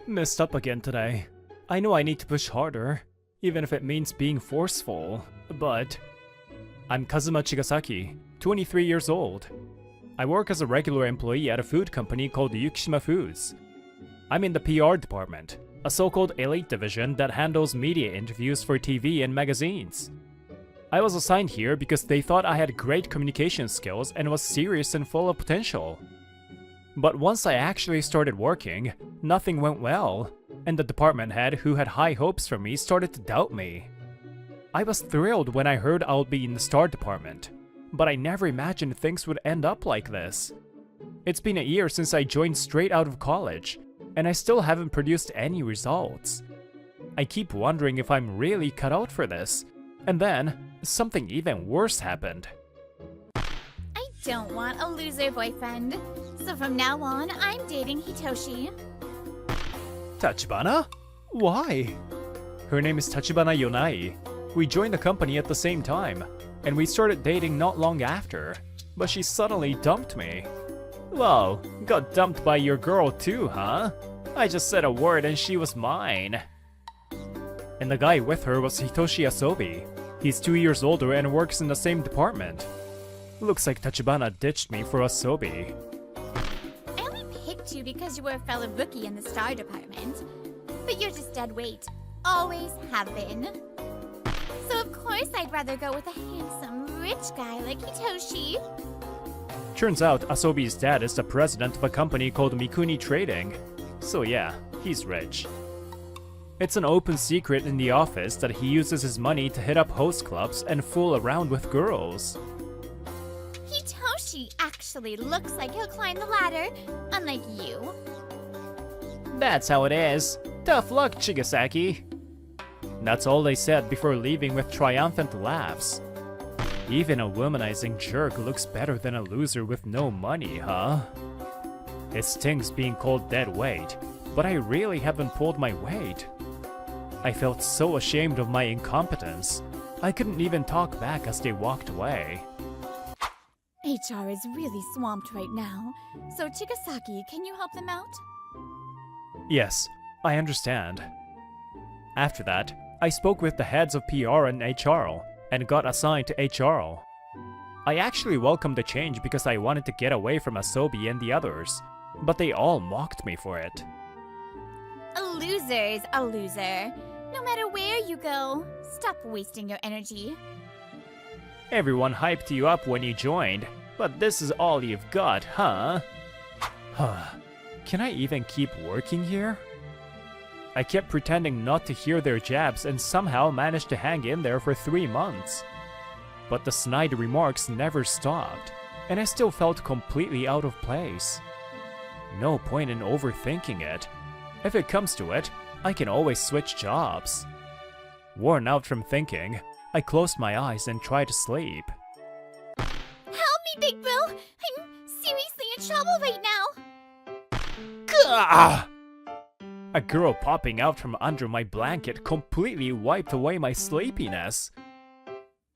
Messed up again today. I know I need to push harder, even if it means being forceful, but... I'm Kazuma Chigasaki, 23 years old. I work as a regular employee at a food company called Yukishima Foods. I'm in the PR department, a so-called elite division that handles media interviews for TV and magazines. I was assigned here because they thought I had great communication skills and was serious and full of potential. But once I actually started working, nothing went well, and the department head who had high hopes for me started to doubt me. I was thrilled when I heard I'll be in the star department, but I never imagined things would end up like this. It's been a year since I joined straight out of college, and I still haven't produced any results. I keep wondering if I'm really cut out for this, and then something even worse happened. I don't want a loser boyfriend. So from now on, I'm dating Hitoshi. Tachibana? Why? Her name is Tachibana Yonai. We joined the company at the same time, and we started dating not long after, but she suddenly dumped me. Whoa, got dumped by your girl too, huh? I just said a word and she was mine. And the guy with her was Hitoshi Asobi. He's 2 years older and works in the same department. Looks like Tachibana ditched me for Asobi. I only picked you because you were a fellow rookie in the star department. But you're just dead weight. Always have been. So of course I'd rather go with a handsome, rich guy like Hitoshi. Turns out Asobi's dad is the president of a company called Mikuni Trading. So yeah, he's rich. It's an open secret in the office that he uses his money to hit up host clubs and fool around with girls. Hitoshi actually looks like he'll climb the ladder, unlike you. That's how it is. Tough luck, Chigasaki. That's all they said before leaving with triumphant laughs. Even a womanizing jerk looks better than a loser with no money, huh? It stings being called dead weight, but I really haven't pulled my weight. I felt so ashamed of my incompetence. I couldn't even talk back as they walked away. HR is really swamped right now, so Chigasaki, can you help them out? Yes, I understand. After that, I spoke with the heads of PR and HR, and got assigned to HR. I actually welcomed the change because I wanted to get away from Asobi and the others, but they all mocked me for it. A loser's a loser. No matter where you go, stop wasting your energy. Everyone hyped you up when you joined, but this is all you've got, huh? can I even keep working here? I kept pretending not to hear their jabs and somehow managed to hang in there for 3 months. But the snide remarks never stopped, and I still felt completely out of place. No point in overthinking it. If it comes to it, I can always switch jobs. Worn out from thinking, I closed my eyes and tried to sleep. Help me, big bro! I'm seriously in trouble right now! Gah! A girl popping out from under my blanket completely wiped away my sleepiness.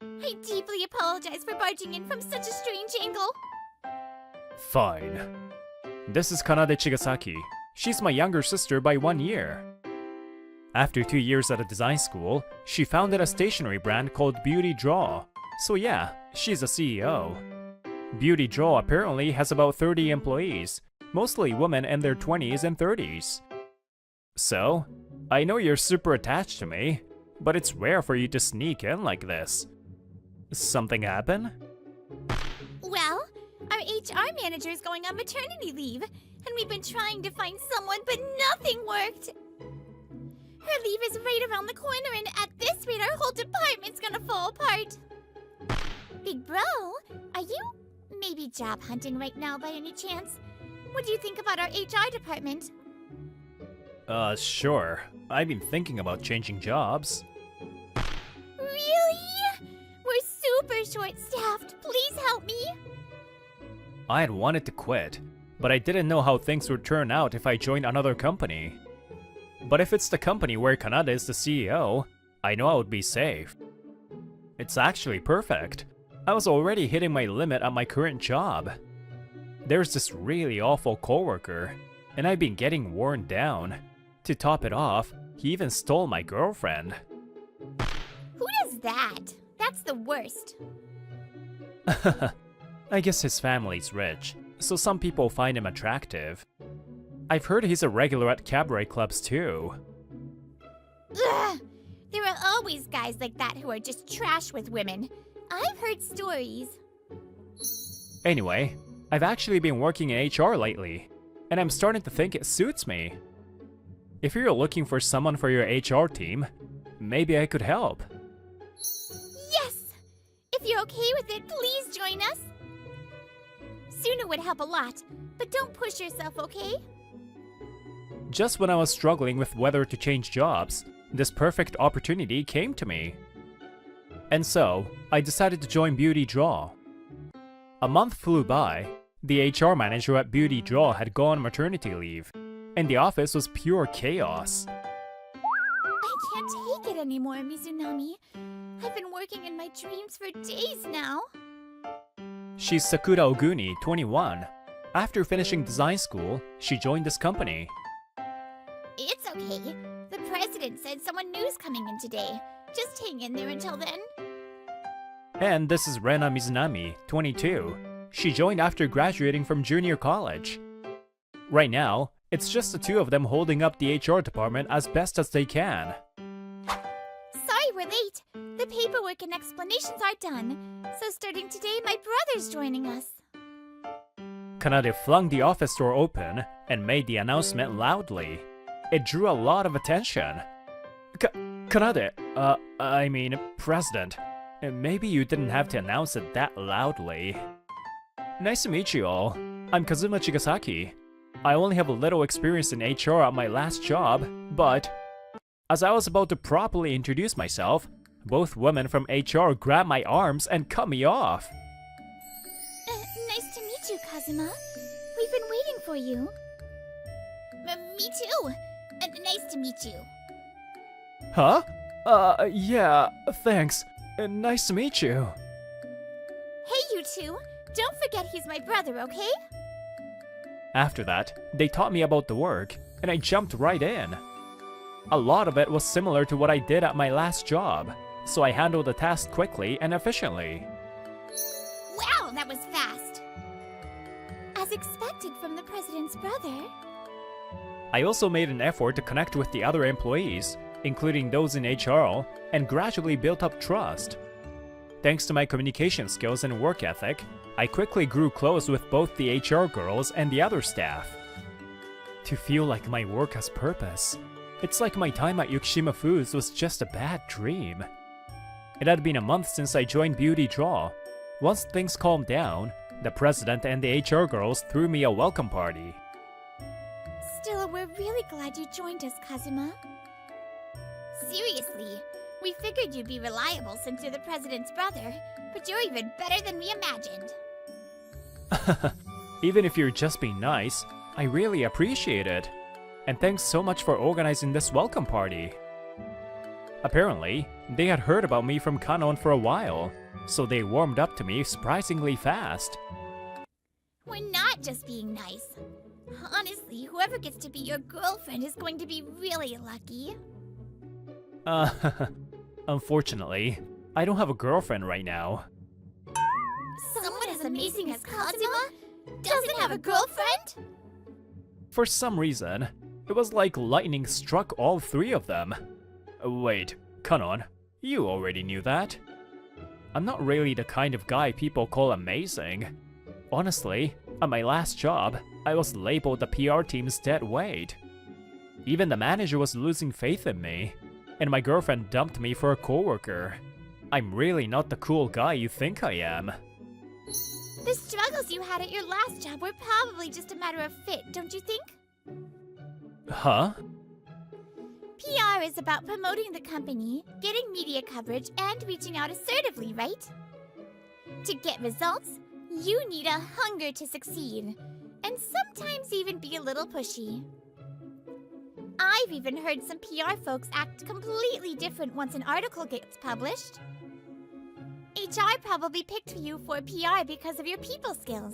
I deeply apologize for barging in from such a strange angle. Fine. This is Kanade Chigasaki. She's my younger sister by 1 year. After 2 years at a design school, she founded a stationery brand called Beauty Draw. So yeah, she's a CEO. Beauty Draw apparently has about 30 employees, mostly women in their 20s and 30s. So, I know you're super attached to me, but it's rare for you to sneak in like this. Something happen? Well, our HR manager is going on maternity leave, and we've been trying to find someone, but nothing worked. Her leave is right around the corner, and at this rate, our whole department's gonna fall apart. Big bro, are you maybe job hunting right now by any chance? What do you think about our HR department? Sure. I've been thinking about changing jobs. Really? We're super short-staffed. Please help me. I had wanted to quit, but I didn't know how things would turn out if I joined another company. But if it's the company where Kanada is the CEO, I know I would be safe. It's actually perfect. I was already hitting my limit at my current job. There's this really awful coworker, and I've been getting worn down. To top it off, he even stole my girlfriend. Who does that? That's the worst. I guess his family's rich, so some people find him attractive. I've heard he's a regular at cabaret clubs too. Ugh! There are always guys like that who are just trash with women. I've heard stories. Anyway, I've actually been working in HR lately, and I'm starting to think it suits me. If you're looking for someone for your HR team, maybe I could help. Yes! If you're okay with it, please join us. Sooner would help a lot, but don't push yourself, okay? Just when I was struggling with whether to change jobs, this perfect opportunity came to me. And so, I decided to join Beauty Draw. A month flew by, the HR manager at Beauty Draw had gone on maternity leave, and the office was pure chaos. I can't take it anymore, Mizunami. I've been working in my dreams for days now. She's Sakura Oguni, 21. After finishing design school, she joined this company. It's okay. The president said someone new's coming in today. Just hang in there until then. And this is Rena Mizunami, 22. She joined after graduating from junior college. Right now, it's just the two of them holding up the HR department as best as they can. Sorry we're late. The paperwork and explanations are done. So starting today, my brother's joining us. Kanade flung the office door open and made the announcement loudly. It drew a lot of attention. Kanade, President. Maybe you didn't have to announce it that loudly. Nice to meet you all. I'm Kazuma Chigasaki. I only have a little experience in HR at my last job, but as I was about to properly introduce myself, both women from HR grabbed my arms and cut me off. Nice to meet you, Kazuma. We've been waiting for you. Me too. Nice to meet you. Huh? Yeah, thanks. Nice to meet you. Hey, you two. Don't forget he's my brother, okay? After that, they taught me about the work, and I jumped right in. A lot of it was similar to what I did at my last job, so I handled the task quickly and efficiently. Wow, that was fast. As expected from the president's brother. I also made an effort to connect with the other employees, including those in HR, and gradually built up trust. Thanks to my communication skills and work ethic, I quickly grew close with both the HR girls and the other staff. to feel like my work has purpose. It's like my time at Yukishima Foods was just a bad dream. It had been a month since I joined Beauty Draw. Once things calmed down, the president and the HR girls threw me a welcome party. Still, we're really glad you joined us, Kazuma. Seriously, we figured you'd be reliable since you're the president's brother, but you're even better than we imagined. Even if you're just being nice, I really appreciate it. And thanks so much for organizing this welcome party. Apparently, they had heard about me from Kanon for a while, so they warmed up to me surprisingly fast. We're not just being nice. Honestly, whoever gets to be your girlfriend is going to be really lucky. Unfortunately, I don't have a girlfriend right now. Someone as amazing as Kazuma doesn't have a girlfriend? For some reason, it was like lightning struck all three of them. Wait, Kanon, you already knew that? I'm not really the kind of guy people call amazing. Honestly, at my last job, I was labeled the PR team's dead weight. Even the manager was losing faith in me, and my girlfriend dumped me for a coworker. I'm really not the cool guy you think I am. The struggles you had at your last job were probably just a matter of fit, don't you think? Huh? PR is about promoting the company, getting media coverage, and reaching out assertively, right? To get results, you need a hunger to succeed, and sometimes even be a little pushy. I've even heard some PR folks act completely different once an article gets published. HR probably picked you for PR because of your people skills.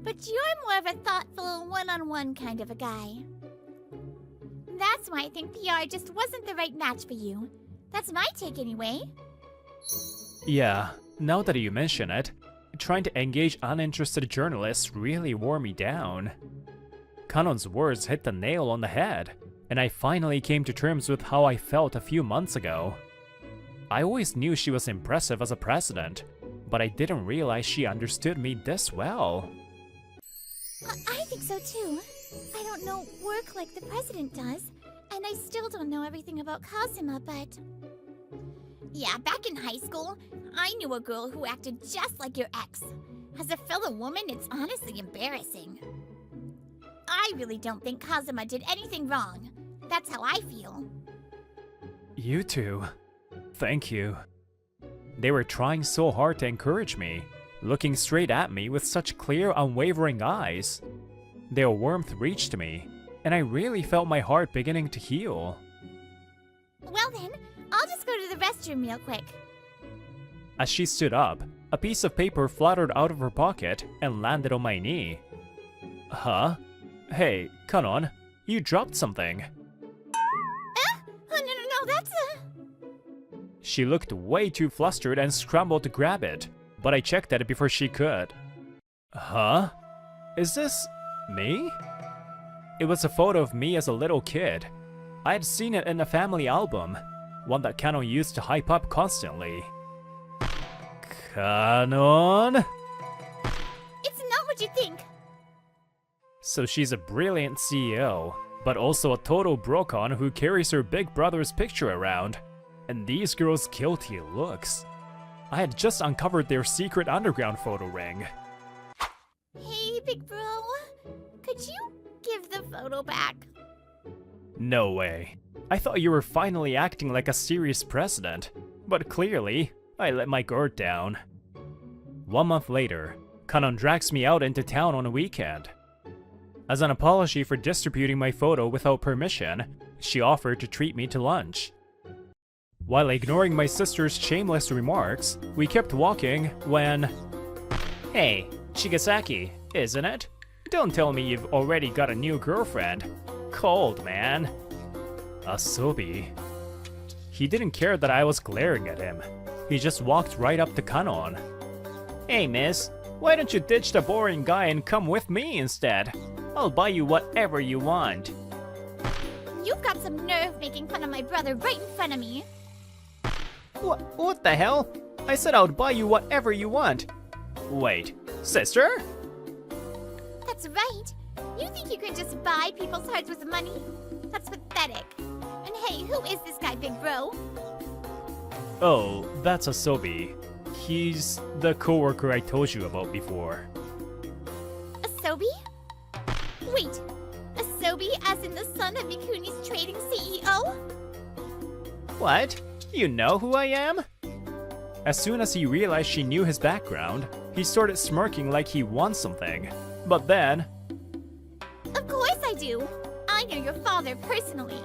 But you're more of a thoughtful, one-on-one kind of a guy. That's why I think PR just wasn't the right match for you. That's my take anyway. Yeah, now that you mention it, trying to engage uninterested journalists really wore me down. Kanon's words hit the nail on the head, and I finally came to terms with how I felt a few months ago. I always knew she was impressive as a president, but I didn't realize she understood me this well. I think so too. I don't know work like the president does, and I still don't know everything about Kazuma, but... Yeah, back in high school, I knew a girl who acted just like your ex. As a fellow woman, it's honestly embarrassing. I really don't think Kazuma did anything wrong. That's how I feel. You two. Thank you. They were trying so hard to encourage me, looking straight at me with such clear, unwavering eyes. Their warmth reached me, and I really felt my heart beginning to heal. Well then, I'll just go to the restroom real quick. As she stood up, a piece of paper fluttered out of her pocket and landed on my knee. Huh? Hey, Kanon, you dropped something. Oh, no, that's a... She looked way too flustered and scrambled to grab it, but I checked at it before she could. Huh? Is this me? It was a photo of me as a little kid. I had seen it in a family album, one that Kanon used to hype up constantly. Kanon? It's not what you think. So she's a brilliant CEO, but also a total brocon who carries her big brother's picture around. And these girls' guilty looks. I had just uncovered their secret underground photo ring. Hey, big bro. Could you give the photo back? No way. I thought you were finally acting like a serious president, but clearly, I let my guard down. 1 month later, Kanon drags me out into town on a weekend. As an apology for distributing my photo without permission, she offered to treat me to lunch. While ignoring my sister's shameless remarks, we kept walking when... Hey, Chigasaki, isn't it? Don't tell me you've already got a new girlfriend. Cold, man. Asobi. He didn't care that I was glaring at him. He just walked right up to Kanon. Hey, miss, why don't you ditch the boring guy and come with me instead? I'll buy you whatever you want. You've got some nerve making fun of my brother right in front of me. What the hell? I said I would buy you whatever you want. Wait, sister? That's right. You think you can just buy people's hearts with money? That's pathetic. And hey, who is this guy, big bro? Oh, that's Asobi. He's the coworker I told you about before. Asobi? Wait, Asobi as in the son of Mikuni's trading CEO? What? You know who I am? As soon as he realized she knew his background, he started smirking like he won something. But then... Of course I do. I know your father personally.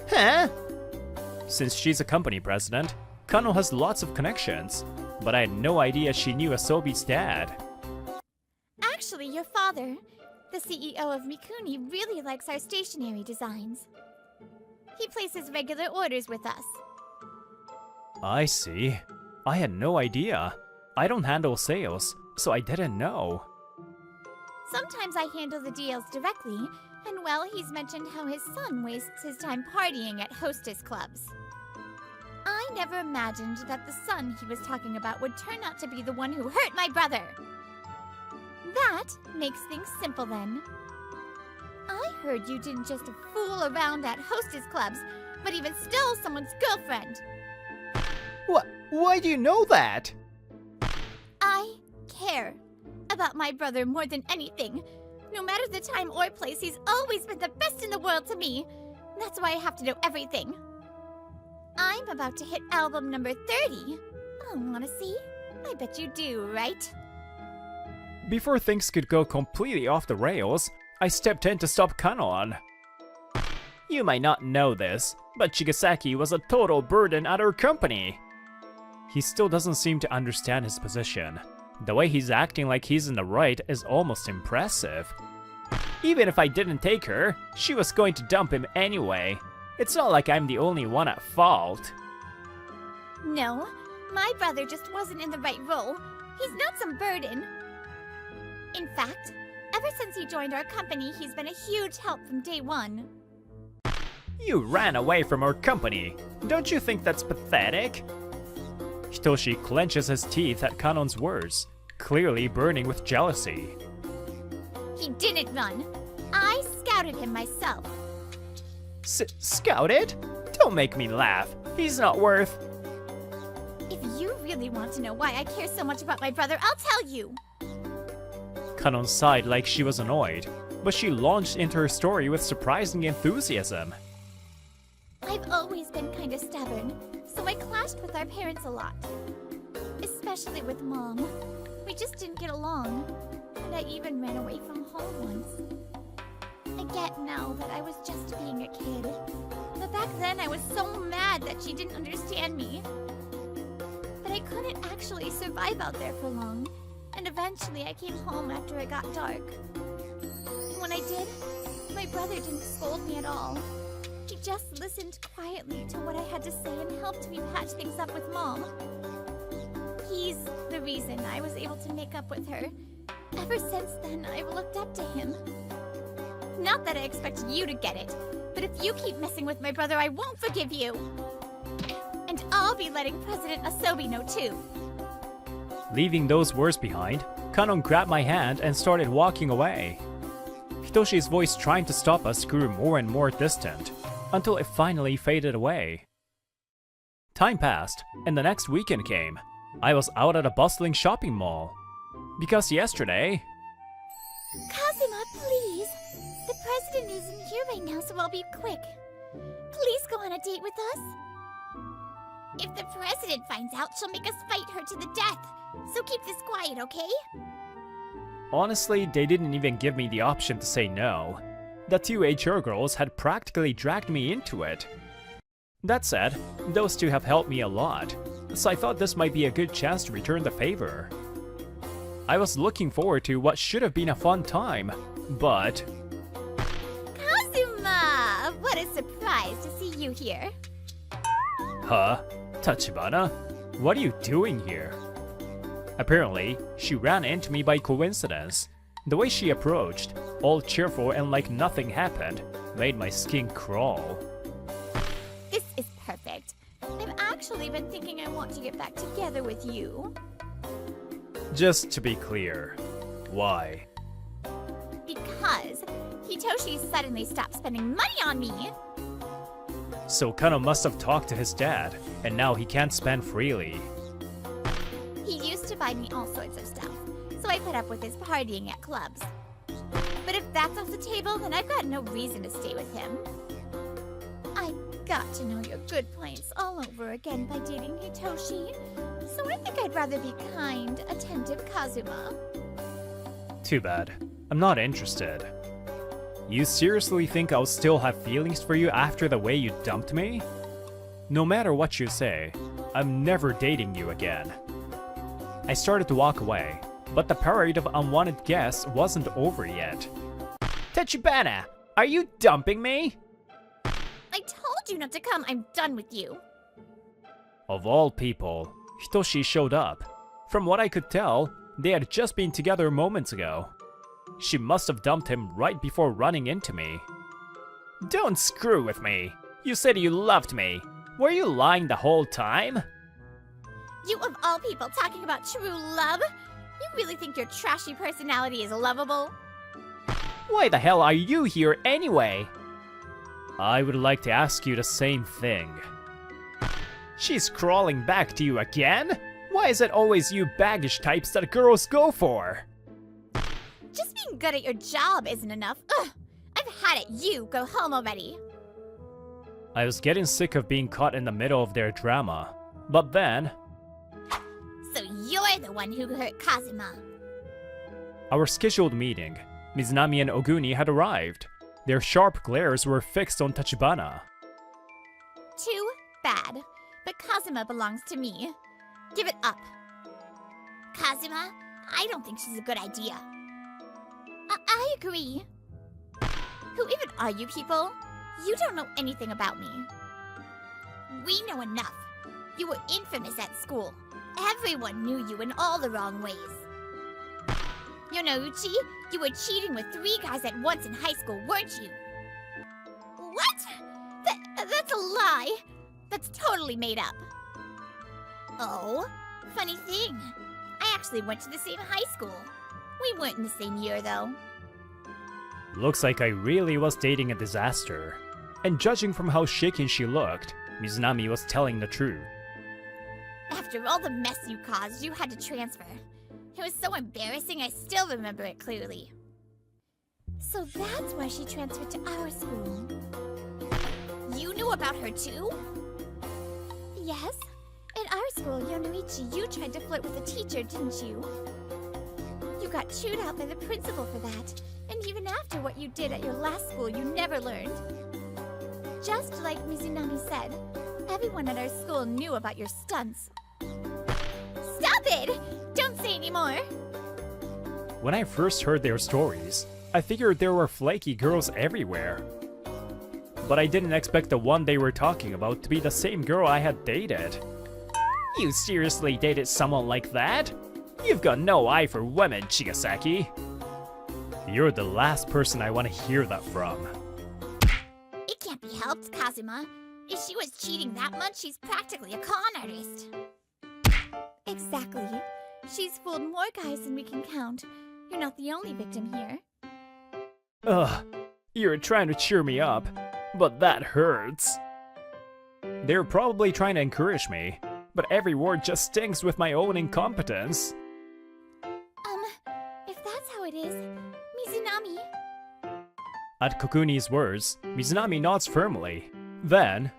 Huh? Since she's a company president, Kano has lots of connections, but I had no idea she knew Asobi's dad. Actually, your father, the CEO of Mikuni, really likes our stationery designs. He places regular orders with us. I see. I had no idea. I don't handle sales, so I didn't know. Sometimes I handle the deals directly, and well, he's mentioned how his son wastes his time partying at hostess clubs. I never imagined that the son he was talking about would turn out to be the one who hurt my brother. That makes things simple then. I heard you didn't just fool around at hostess clubs, but even stole someone's girlfriend. What? Why do you know that? I care about my brother more than anything. No matter the time or place, he's always been the best in the world to me. That's why I have to know everything. I'm about to hit album number 30. Oh, wanna see? I bet you do, right? Before things could go completely off the rails, I stepped in to stop Kanon. You might not know this, but Chigasaki was a total burden at our company. He still doesn't seem to understand his position. The way he's acting like he's in the right is almost impressive. Even if I didn't take her, she was going to dump him anyway. It's not like I'm the only one at fault. No, my brother just wasn't in the right role. He's not some burden. In fact, ever since he joined our company, he's been a huge help from day one. You ran away from our company. Don't you think that's pathetic? Hitoshi clenches his teeth at Kanon's words, clearly burning with jealousy. He didn't run. I scouted him myself. Scouted? Don't make me laugh. He's not worth... If you really want to know why I care so much about my brother, I'll tell you. Kanon sighed like she was annoyed, but she launched into her story with surprising enthusiasm. I've always been kind of stubborn, so I clashed with our parents a lot. Especially with Mom. We just didn't get along, and I even ran away from home once. I get now that I was just being a kid, but back then I was so mad that she didn't understand me. But I couldn't actually survive out there for long, and eventually I came home after it got dark. When I did, my brother didn't scold me at all. He just listened quietly to what I had to say and helped me patch things up with Mom. He's the reason I was able to make up with her. Ever since then, I've looked up to him. Not that I expect you to get it, but if you keep messing with my brother, I won't forgive you. And I'll be letting President Asobi know too. Leaving those words behind, Kanon grabbed my hand and started walking away. Hitoshi's voice trying to stop us grew more and more distant, until it finally faded away. Time passed, and the next weekend came. I was out at a bustling shopping mall. Because yesterday... Kazuma, please! The president isn't here right now, so I'll be quick. Please go on a date with us. If the president finds out, she'll make us fight her to the death. So keep this quiet, okay? Honestly, they didn't even give me the option to say no. The two HR girls had practically dragged me into it. That said, those two have helped me a lot, so I thought this might be a good chance to return the favor. I was looking forward to what should have been a fun time, but... Kazuma! What a surprise to see you here. Huh? Tachibana? What are you doing here? Apparently, she ran into me by coincidence. The way she approached, all cheerful and like nothing happened, made my skin crawl. This is perfect. I've actually been thinking I want to get back together with you. Just to be clear, why? because Hitoshi suddenly stopped spending money on me. So Kano must have talked to his dad, and now he can't spend freely. He used to buy me all sorts of stuff, so I put up with his partying at clubs. But if that's off the table, then I've got no reason to stay with him. I got to know your good points all over again by dating Hitoshi, so I think I'd rather be kind, attentive Kazuma. Too bad. I'm not interested. You seriously think I'll still have feelings for you after the way you dumped me? No matter what you say, I'm never dating you again. I started to walk away, but the parade of unwanted guests wasn't over yet. Tachibana, are you dumping me? I told you not to come. I'm done with you. Of all people, Hitoshi showed up. From what I could tell, they had just been together moments ago. She must have dumped him right before running into me. Don't screw with me. You said you loved me. Were you lying the whole time? You of all people talking about true love? You really think your trashy personality is lovable? Why the hell are you here anyway? I would like to ask you the same thing. She's crawling back to you again? Why is it always you baggage types that girls go for? Just being good at your job isn't enough. Ugh! I've had it. You go home already. I was getting sick of being caught in the middle of their drama. But then, So you're the one who hurt Kazuma. our scheduled meeting, Mizunami and Oguni had arrived. Their sharp glares were fixed on Tachibana. Too bad. But Kazuma belongs to me. Give it up. Kazuma, I don't think she's a good idea. I agree. Who even are you people? You don't know anything about me. We know enough. You were infamous at school. Everyone knew you in all the wrong ways. Yonouchi, you were cheating with 3 guys at once in high school, weren't you? What? That's a lie. That's totally made up. Oh, funny thing. I actually went to the same high school. We weren't in the same year, though. Looks like I really was dating a disaster. And judging from how shaken she looked, Mizunami was telling the truth. After all the mess you caused, you had to transfer. It was so embarrassing, I still remember it clearly. So that's why she transferred to our school. You knew about her too? Yes. At our school, Yonoichi, you tried to flirt with a teacher, didn't you? You got chewed out by the principal for that. And even after what you did at your last school, you never learned. Just like Mizunami said, everyone at our school knew about your stunts. Stop it! Don't say any more! When I first heard their stories, I figured there were flaky girls everywhere. But I didn't expect the one they were talking about to be the same girl I had dated. You seriously dated someone like that? You've got no eye for women, Chigasaki. You're the last person I want to hear that from. It can't be helped, Kazuma. If she was cheating that much, she's practically a con artist. Exactly. She's fooled more guys than we can count. You're not the only victim here. Ugh, you're trying to cheer me up, but that hurts. They're probably trying to encourage me, but every word just stings with my own incompetence. If that's how it is, Mizunami. At Kokuni's words, Mizunami nods firmly. Then,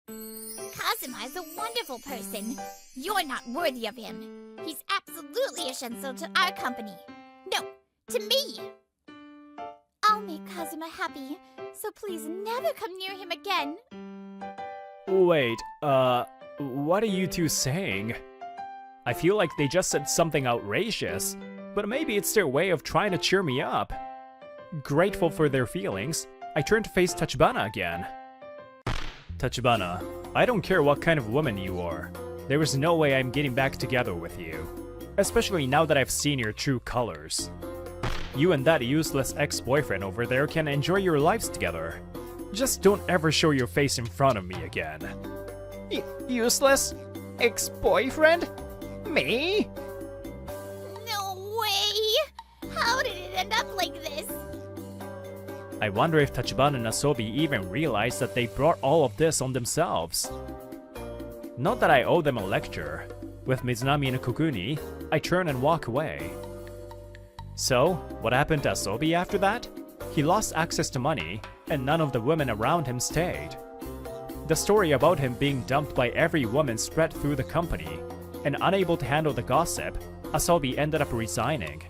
Kazuma is a wonderful person. You're not worthy of him. He's absolutely essential to our company. No, to me. I'll make Kazuma happy, so please never come near him again. wait, what are you two saying? I feel like they just said something outrageous, but maybe it's their way of trying to cheer me up. Grateful for their feelings, I turn to face Tachibana again. Tachibana, I don't care what kind of woman you are. There is no way I'm getting back together with you. Especially now that I've seen your true colors. You and that useless ex-boyfriend over there can enjoy your lives together. Just don't ever show your face in front of me again. Useless? Ex-boyfriend? Me? No way! How did it end up like this? I wonder if Tachibana and Asobi even realized that they brought all of this on themselves. Not that I owe them a lecture. With Mizunami and Kokuni, I turn and walk away. So, what happened to Asobi after that? He lost access to money, and none of the women around him stayed. The story about him being dumped by every woman spread through the company, and unable to handle the gossip, Asobi ended up resigning.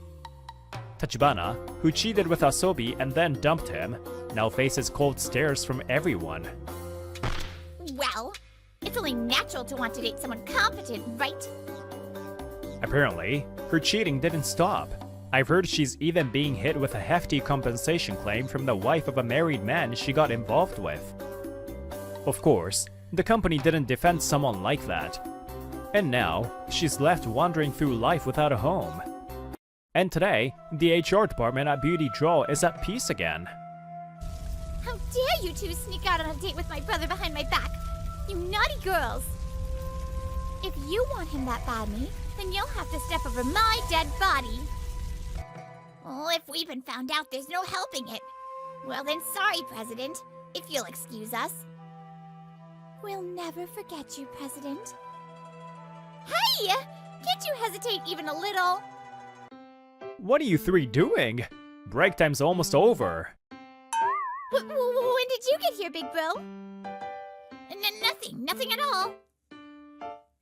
Tachibana, who cheated with Asobi and then dumped him, now faces cold stares from everyone. Well, it's only natural to want to date someone competent, right? Apparently, her cheating didn't stop. I've heard she's even being hit with a hefty compensation claim from the wife of a married man she got involved with. Of course, the company didn't defend someone like that. And now, she's left wandering through life without a home. And today, the HR department at Beauty Draw is at peace again. How dare you two sneak out on a date with my brother behind my back? You naughty girls! If you want him that badly, then you'll have to step over my dead body. Oh, if we've been found out, there's no helping it. Well then, sorry, President, if you'll excuse us. We'll never forget you, President. Hey! Can't you hesitate even a little? What are you three doing? Break time's almost over. When did you get here, big bro? Nothing at all.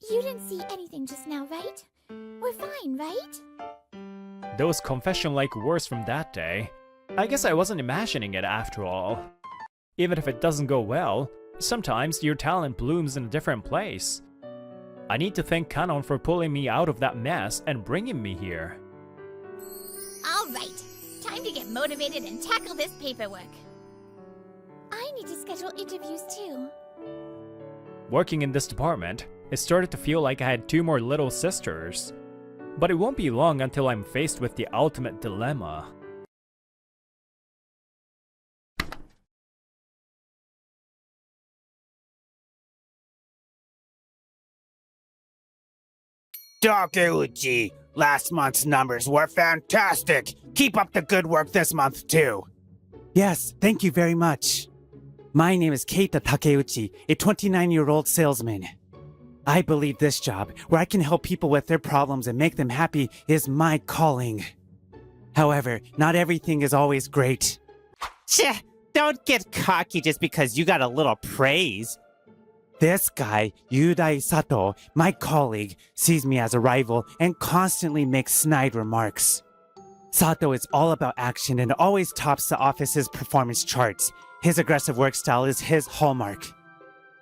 You didn't see anything just now, right? We're fine, right? Those confession-like words from that day. I guess I wasn't imagining it after all. Even if it doesn't go well, sometimes your talent blooms in a different place. I need to thank Kanon for pulling me out of that mess and bringing me here. Alright, time to get motivated and tackle this paperwork. I need to schedule interviews too. Working in this department, it started to feel like I had two more little sisters. But it won't be long until I'm faced with the ultimate dilemma. Takeuchi, last month's numbers were fantastic. Keep up the good work this month, too. Yes, thank you very much. My name is Keita Takeuchi, a 29-year-old salesman. I believe this job, where I can help people with their problems and make them happy, is my calling. However, not everything is always great. Tch, don't get cocky just because you got a little praise. This guy, Yudai Sato, my colleague, sees me as a rival and constantly makes snide remarks. Sato is all about action and always tops the office's performance charts. His aggressive work style is his hallmark.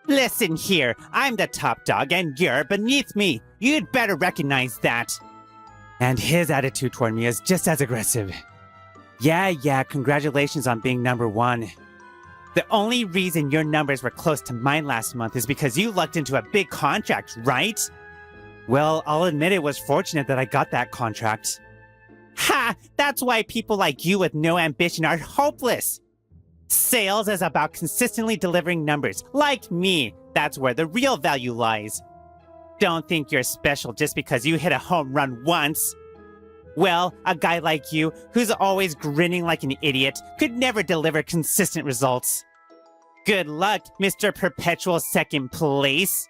Listen here, I'm the top dog and you're beneath me. You'd better recognize that. And his attitude toward me is just as aggressive. Yeah, congratulations on being number one. The only reason your numbers were close to mine last month is because you lucked into a big contract, right? Well, I'll admit it was fortunate that I got that contract. Ha! That's why people like you with no ambition are hopeless. Sales is about consistently delivering numbers. Like me, that's where the real value lies. Don't think you're special just because you hit a home run once. Well, a guy like you, who's always grinning like an idiot, could never deliver consistent results. Good luck, Mr. Perpetual Second Place.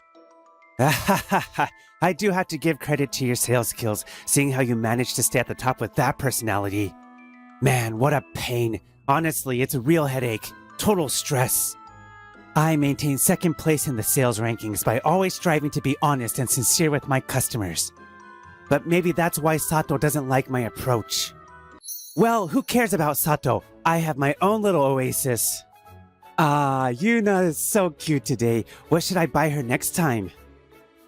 I do have to give credit to your sales skills, seeing how you managed to stay at the top with that personality. Man, what a pain. Honestly, it's a real headache. Total stress. I maintain second place in the sales rankings by always striving to be honest and sincere with my customers. But maybe that's why Sato doesn't like my approach. Well, who cares about Sato? I have my own little oasis. Yuna is so cute today. What should I buy her next time?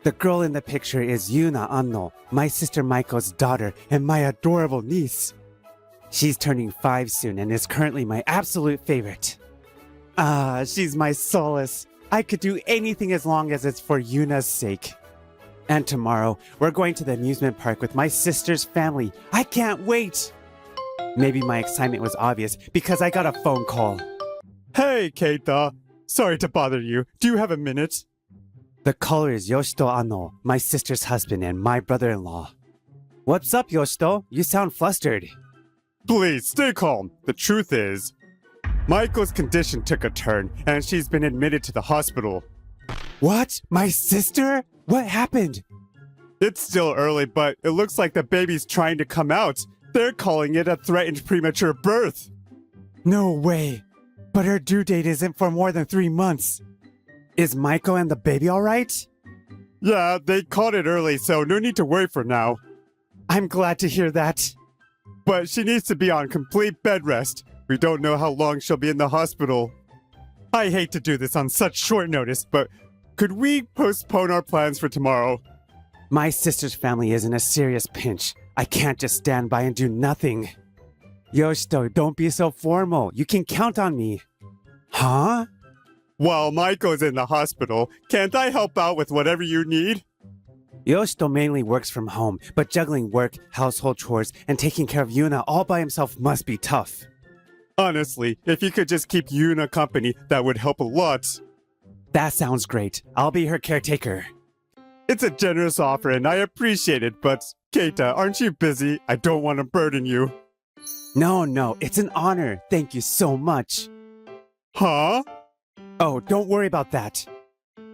The girl in the picture is Yuna Anno, my sister Maiko's daughter and my adorable niece. She's turning 5 soon and is currently my absolute favorite. She's my solace. I could do anything as long as it's for Yuna's sake. And tomorrow, we're going to the amusement park with my sister's family. I can't wait! Maybe my excitement was obvious because I got a phone call. Hey, Keita. Sorry to bother you. Do you have a minute? The caller is Yoshito Anno, my sister's husband and my brother-in-law. What's up, Yoshito? You sound flustered. Please, stay calm. The truth is... Michael's condition took a turn, and she's been admitted to the hospital. What? My sister? What happened? It's still early, but it looks like the baby's trying to come out. They're calling it a threatened premature birth. No way. But her due date isn't for more than 3 months. Is Michael and the baby alright? Yeah, they caught it early, so no need to worry for now. I'm glad to hear that. But she needs to be on complete bed rest. We don't know how long she'll be in the hospital. I hate to do this on such short notice, but could we postpone our plans for tomorrow? My sister's family is in a serious pinch. I can't just stand by and do nothing. Yoshito, don't be so formal. You can count on me. Huh? While Michael's in the hospital, can't I help out with whatever you need? Yoshito mainly works from home, but juggling work, household chores, and taking care of Yuna all by himself must be tough. Honestly, if you could just keep Yuna company, that would help a lot. That sounds great. I'll be her caretaker. It's a generous offer and I appreciate it, but Keita, aren't you busy? I don't want to burden you. No, it's an honor. Thank you so much. Huh? Oh, don't worry about that.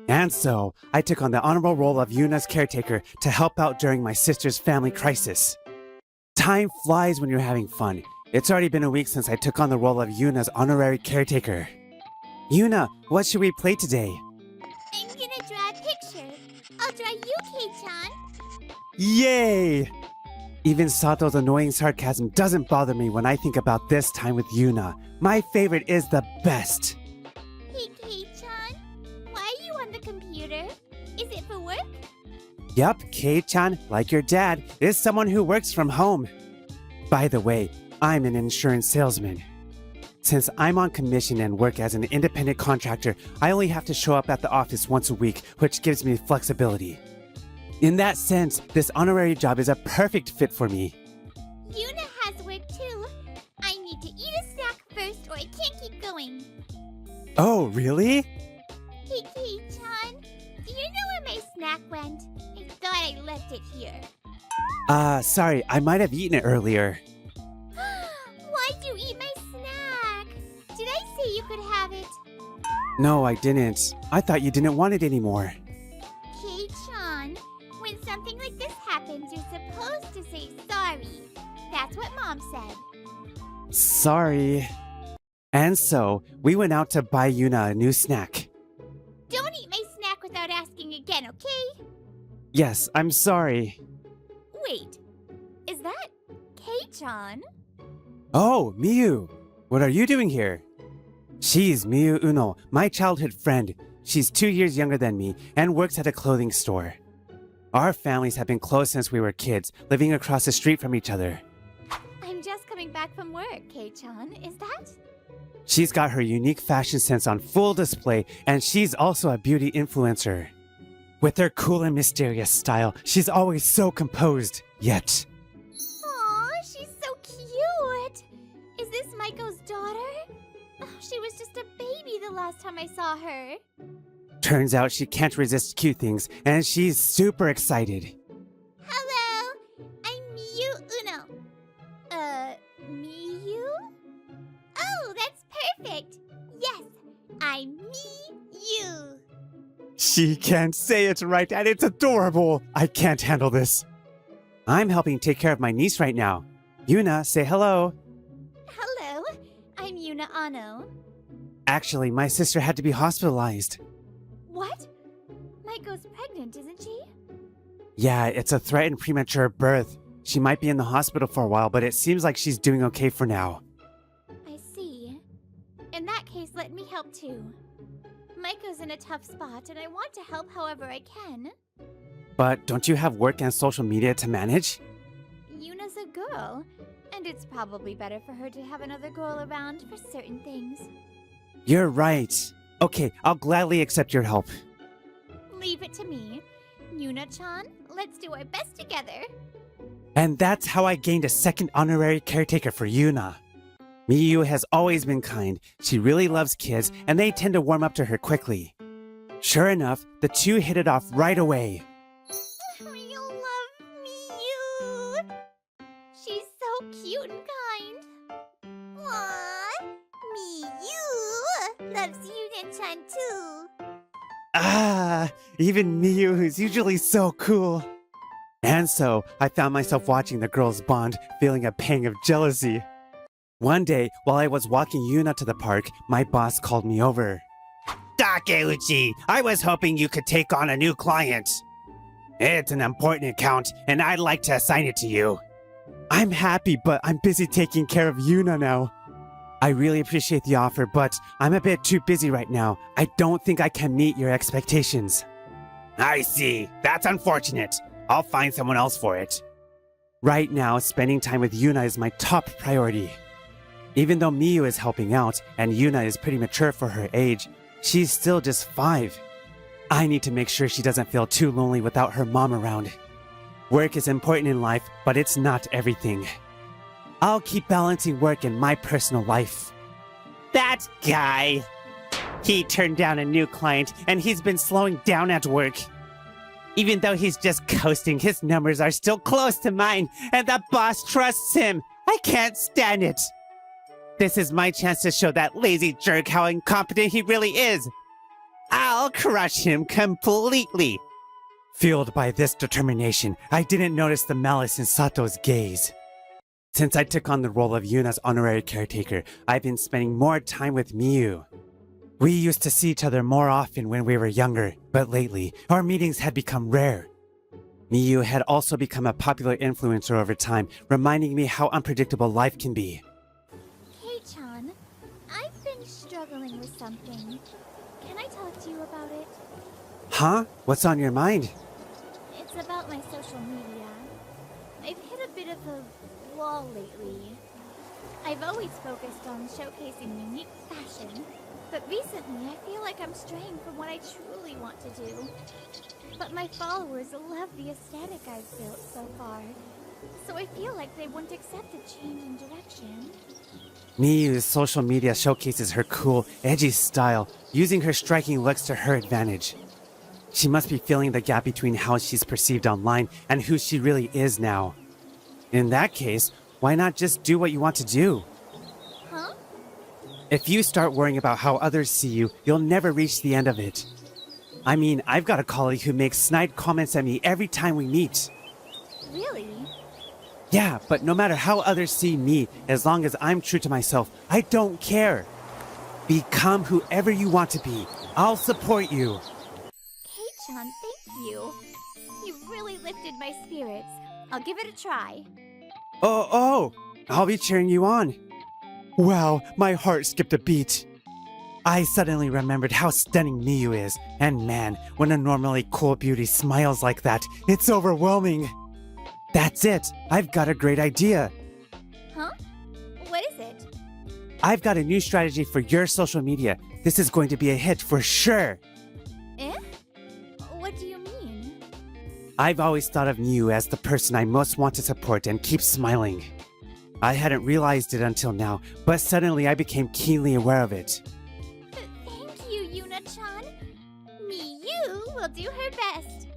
And so, I took on the honorable role of Yuna's caretaker to help out during my sister's family crisis. Time flies when you're having fun. It's already been a week since I took on the role of Yuna's honorary caretaker. Yuna, what should we play today? I'm gonna draw a picture. I'll draw you, Kei-chan. Yay! Even Sato's annoying sarcasm doesn't bother me when I think about this time with Yuna. My favorite is the best. Hey, Kei-chan. Why are you on the computer? Is it for work? Yup, Kei-chan, like your dad, is someone who works from home. By the way, I'm an insurance salesman. Since I'm on commission and work as an independent contractor, I only have to show up at the office once a week, which gives me flexibility. In that sense, this honorary job is a perfect fit for me. Yuna has work too. I need to eat a snack first or I can't keep going. Oh, really? Hey, Kei-chan. Do you know where my snack went? I thought I left it here. Sorry, I might have eaten it earlier. Why'd you eat my snack? Did I say you could have it? No, I didn't. I thought you didn't want it anymore. Kei-chan, when something like this happens, you're supposed to say sorry. That's what Mom said. Sorry. And so, we went out to buy Yuna a new snack. Don't eat my snack without asking again, okay? Yes, I'm sorry. Wait, is that Kei-chan? Oh, Miyu! What are you doing here? She's Miyu Uno, my childhood friend. She's 2 years younger than me and works at a clothing store. Our families have been close since we were kids, living across the street from each other. I'm just coming back from work, Kei-chan. Is that? She's got her unique fashion sense on full display, and she's also a beauty influencer. With her cool and mysterious style, she's always so composed, yet... Aw, she's so cute. Is this Maiko's daughter? Oh, she was just a baby the last time I saw her. Turns out she can't resist cute things, and she's super excited. Hello, I'm Miyu Uno. Miyu? Oh, that's perfect. Yes, I'm Miyu. She can't say it right, and it's adorable. I can't handle this. I'm helping take care of my niece right now. Yuna, say hello. Hello, I'm Yuna Ano. Actually, my sister had to be hospitalized. What? Maiko's pregnant, isn't she? Yeah, it's a threatened premature birth. She might be in the hospital for a while, but it seems like she's doing okay for now. I see. In that case, let me help too. Maiko's in a tough spot, and I want to help however I can. But don't you have work and social media to manage? Yuna's a girl, and it's probably better for her to have another girl around for certain things. You're right. Okay, I'll gladly accept your help. Leave it to me. Yuna-chan, let's do our best together. And that's how I gained a second honorary caretaker for Yuna. Miyu has always been kind. She really loves kids, and they tend to warm up to her quickly. Sure enough, the two hit it off right away. You love Miyu. She's so cute and kind. Aww, Miyu. fun too. Ah, even Miyu, who's usually so cool. And so, I found myself watching the girls bond, feeling a pang of jealousy. One day, while I was walking Yuna to the park, my boss called me over. Takeuchi, I was hoping you could take on a new client. It's an important account, and I'd like to assign it to you. I'm happy, but I'm busy taking care of Yuna now. I really appreciate the offer, but I'm a bit too busy right now. I don't think I can meet your expectations. I see. That's unfortunate. I'll find someone else for it. Right now, spending time with Yuna is my top priority. Even though Miyu is helping out, and Yuna is pretty mature for her age, she's still just 5. I need to make sure she doesn't feel too lonely without her mom around. Work is important in life, but it's not everything. I'll keep balancing work and my personal life. That guy! He turned down a new client, and he's been slowing down at work. Even though he's just coasting, his numbers are still close to mine, and the boss trusts him. I can't stand it. This is my chance to show that lazy jerk how incompetent he really is. I'll crush him completely. Fueled by this determination, I didn't notice the malice in Sato's gaze. Since I took on the role of Yuna's honorary caretaker, I've been spending more time with Miyu. We used to see each other more often when we were younger, but lately, our meetings had become rare. Miyu had also become a popular influencer over time, reminding me how unpredictable life can be. Kei-chan, I've been struggling with something. Can I talk to you about it? Huh? What's on your mind? It's about my social media. I've hit a bit of a wall lately. I've always focused on showcasing unique fashion, but recently I feel like I'm straying from what I truly want to do. But my followers love the aesthetic I've built so far, so I feel like they wouldn't accept a change in direction. Miyu's social media showcases her cool, edgy style, using her striking looks to her advantage. She must be feeling the gap between how she's perceived online and who she really is now. In that case, why not just do what you want to do? Huh? If you start worrying about how others see you, you'll never reach the end of it. I mean, I've got a colleague who makes snide comments at me every time we meet. Really? Yeah, but no matter how others see me, as long as I'm true to myself, I don't care. Become whoever you want to be. I'll support you. Kei-chan, thank you. You've really lifted my spirits. I'll give it a try. Oh, I'll be cheering you on. Wow, my heart skipped a beat. I suddenly remembered how stunning Miyu is, and man, when a normally cool beauty smiles like that, it's overwhelming. That's it, I've got a great idea. Huh? What is it? I've got a new strategy for your social media. This is going to be a hit for sure. Eh? What do you mean? I've always thought of Miyu as the person I most want to support and keep smiling. I hadn't realized it until now, but suddenly I became keenly aware of it. Thank you, Yuna-chan. Miyu will do her best.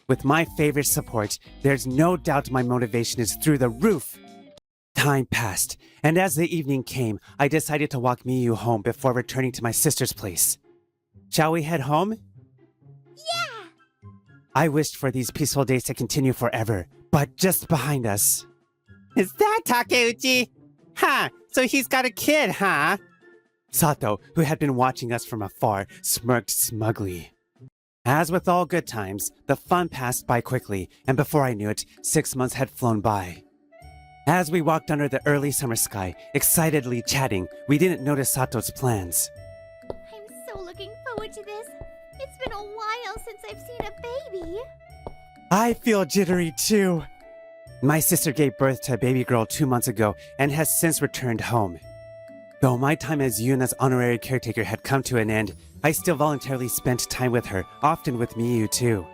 With my favorite support, there's no doubt my motivation is through the roof. Time passed, and as the evening came, I decided to walk Miyu home before returning to my sister's place. Shall we head home? Yeah! I wished for these peaceful days to continue forever, but just behind us. Is that Takeuchi? Huh, so he's got a kid, huh? Sato, who had been watching us from afar, smirked smugly. As with all good times, the fun passed by quickly, and before I knew it, 6 months had flown by. As we walked under the early summer sky, excitedly chatting, we didn't notice Sato's plans. I'm so looking forward to this. It's been a while since I've seen a baby. I feel jittery too. My sister gave birth to a baby girl 2 months ago and has since returned home. Though my time as Yuna's honorary caretaker had come to an end, I still voluntarily spent time with her, often with Miyu too.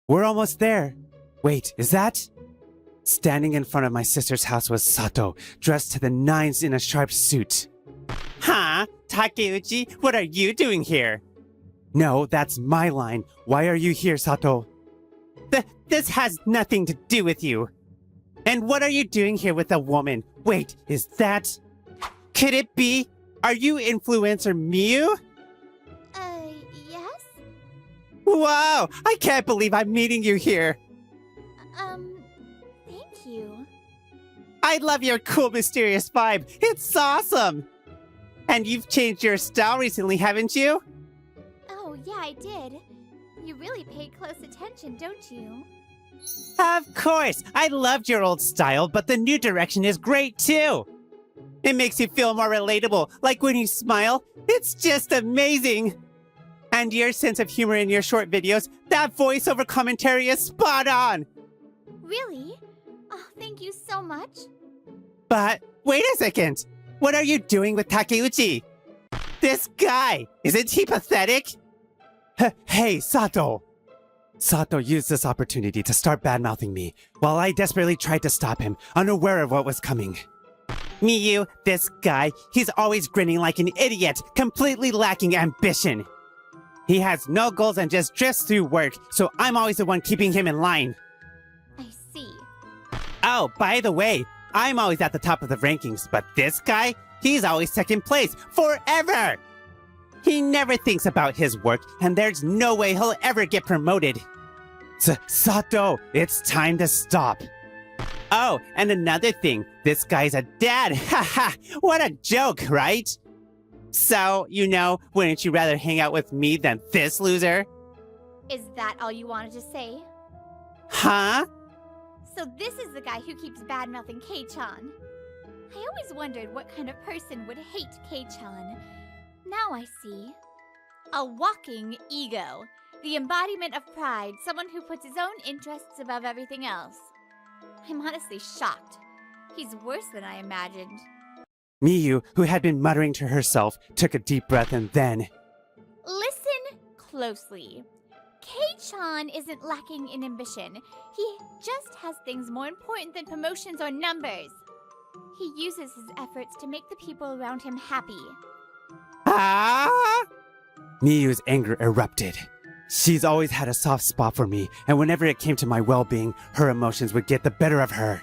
We're almost there. Wait, is that? Standing in front of my sister's house was Sato, dressed to the nines in a sharp suit. Huh? Takeuchi, what are you doing here? No, that's my line. Why are you here, Sato? This has nothing to do with you. And what are you doing here with a woman? Wait, is that... Could it be? Are you influencer Miyu? Whoa! I can't believe I'm meeting you here. Thank you. I love your cool, mysterious vibe. It's awesome. And you've changed your style recently, haven't you? Oh, yeah, I did. You really paid close attention, don't you? Of course. I loved your old style, but the new direction is great too. It makes you feel more relatable, like when you smile. It's just amazing. And your sense of humor in your short videos, that voiceover commentary is spot on. Really? Oh, thank you so much. But wait a second. What are you doing with Takeuchi? This guy, isn't he pathetic? Hey, Sato. Sato used this opportunity to start bad-mouthing me, while I desperately tried to stop him, unaware of what was coming. Miyu, this guy, he's always grinning like an idiot, completely lacking ambition. He has no goals and just drifts through work, so I'm always the one keeping him in line. I see. Oh, by the way, I'm always at the top of the rankings, but this guy, he's always second place, forever! He never thinks about his work, and there's no way he'll ever get promoted. Sato, it's time to stop. Oh, and another thing, this guy's a dad. Haha, what a joke, right? So, wouldn't you rather hang out with me than this loser? Is that all you wanted to say? Huh? So this is the guy who keeps bad-mouthing Kei-chan. I always wondered what kind of person would hate Kei-chan. Now I see. A walking ego. The embodiment of pride, someone who puts his own interests above everything else. I'm honestly shocked. He's worse than I imagined. Miyu, who had been muttering to herself, took a deep breath and then... Listen closely. Kei-chan isn't lacking in ambition. He just has things more important than promotions or numbers. He uses his efforts to make the people around him happy. Ah! Miyu's anger erupted. She's always had a soft spot for me, and whenever it came to my well-being, her emotions would get the better of her.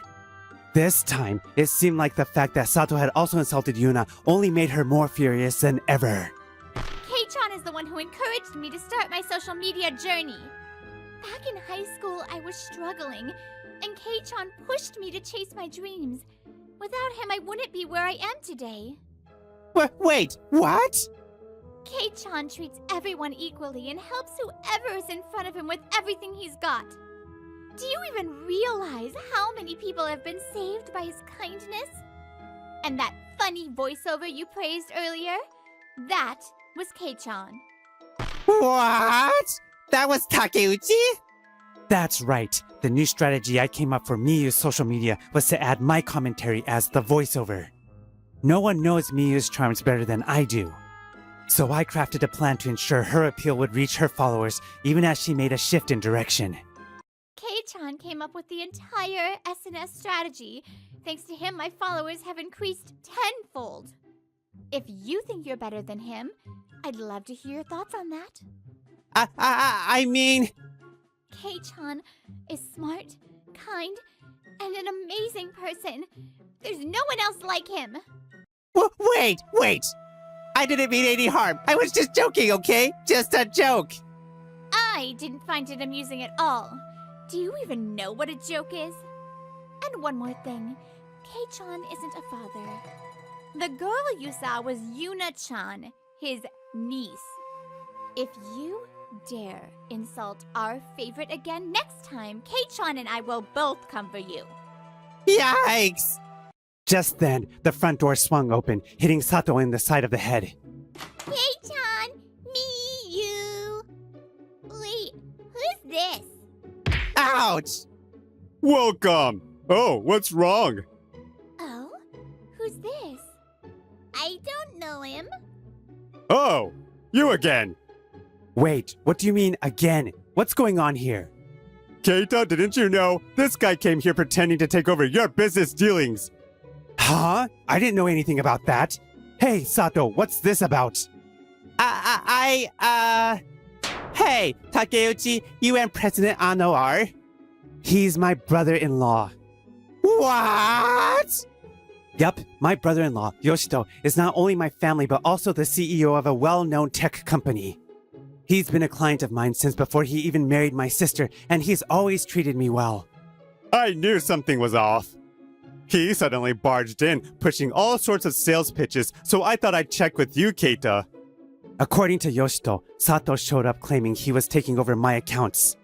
This time, it seemed like the fact that Sato had also insulted Yuna only made her more furious than ever. Kei-chan is the one who encouraged me to start my social media journey. Back in high school, I was struggling, and Kei-chan pushed me to chase my dreams. Without him, I wouldn't be where I am today. Wait, what? Kei-chan treats everyone equally and helps whoever is in front of him with everything he's got. Do you even realize how many people have been saved by his kindness? And that funny voiceover you praised earlier? That was Kei-chan. What? That was Takeuchi? That's right. The new strategy I came up for Miyu's social media was to add my commentary as the voiceover. No one knows Miyu's charms better than I do. So I crafted a plan to ensure her appeal would reach her followers even as she made a shift in direction. Kei-chan came up with the entire SNS strategy. Thanks to him, my followers have increased tenfold. If you think you're better than him, I'd love to hear your thoughts on that. I mean... Kei-chan is smart, kind, and an amazing person. There's no one else like him. Wait! I didn't mean any harm. I was just joking, okay? Just a joke. I didn't find it amusing at all. Do you even know what a joke is? And one more thing. Kei-chan isn't a father. The girl you saw was Yuna-chan, his niece. If you dare insult our favorite again next time, Kei-chan and I will both come for you. Yikes! Just then, the front door swung open, hitting Sato in the side of the head. Kei-chan, Miyu. Wait, who's this? Ouch! Welcome! Oh, what's wrong? Oh? Who's this? I don't know him. Oh, you again. Wait, what do you mean again? What's going on here? Keita, didn't you know? This guy came here pretending to take over your business dealings. Huh? I didn't know anything about that. Hey, Sato, what's this about? Hey, Takeuchi, you and President Ano are? He's my brother-in-law. What? Yup, my brother-in-law, Yoshito, is not only my family but also the CEO of a well-known tech company. He's been a client of mine since before he even married my sister, and he's always treated me well. I knew something was off. He suddenly barged in, pushing all sorts of sales pitches, so I thought I'd check with you, Keita. According to Yoshito, Sato showed up claiming he was taking over my accounts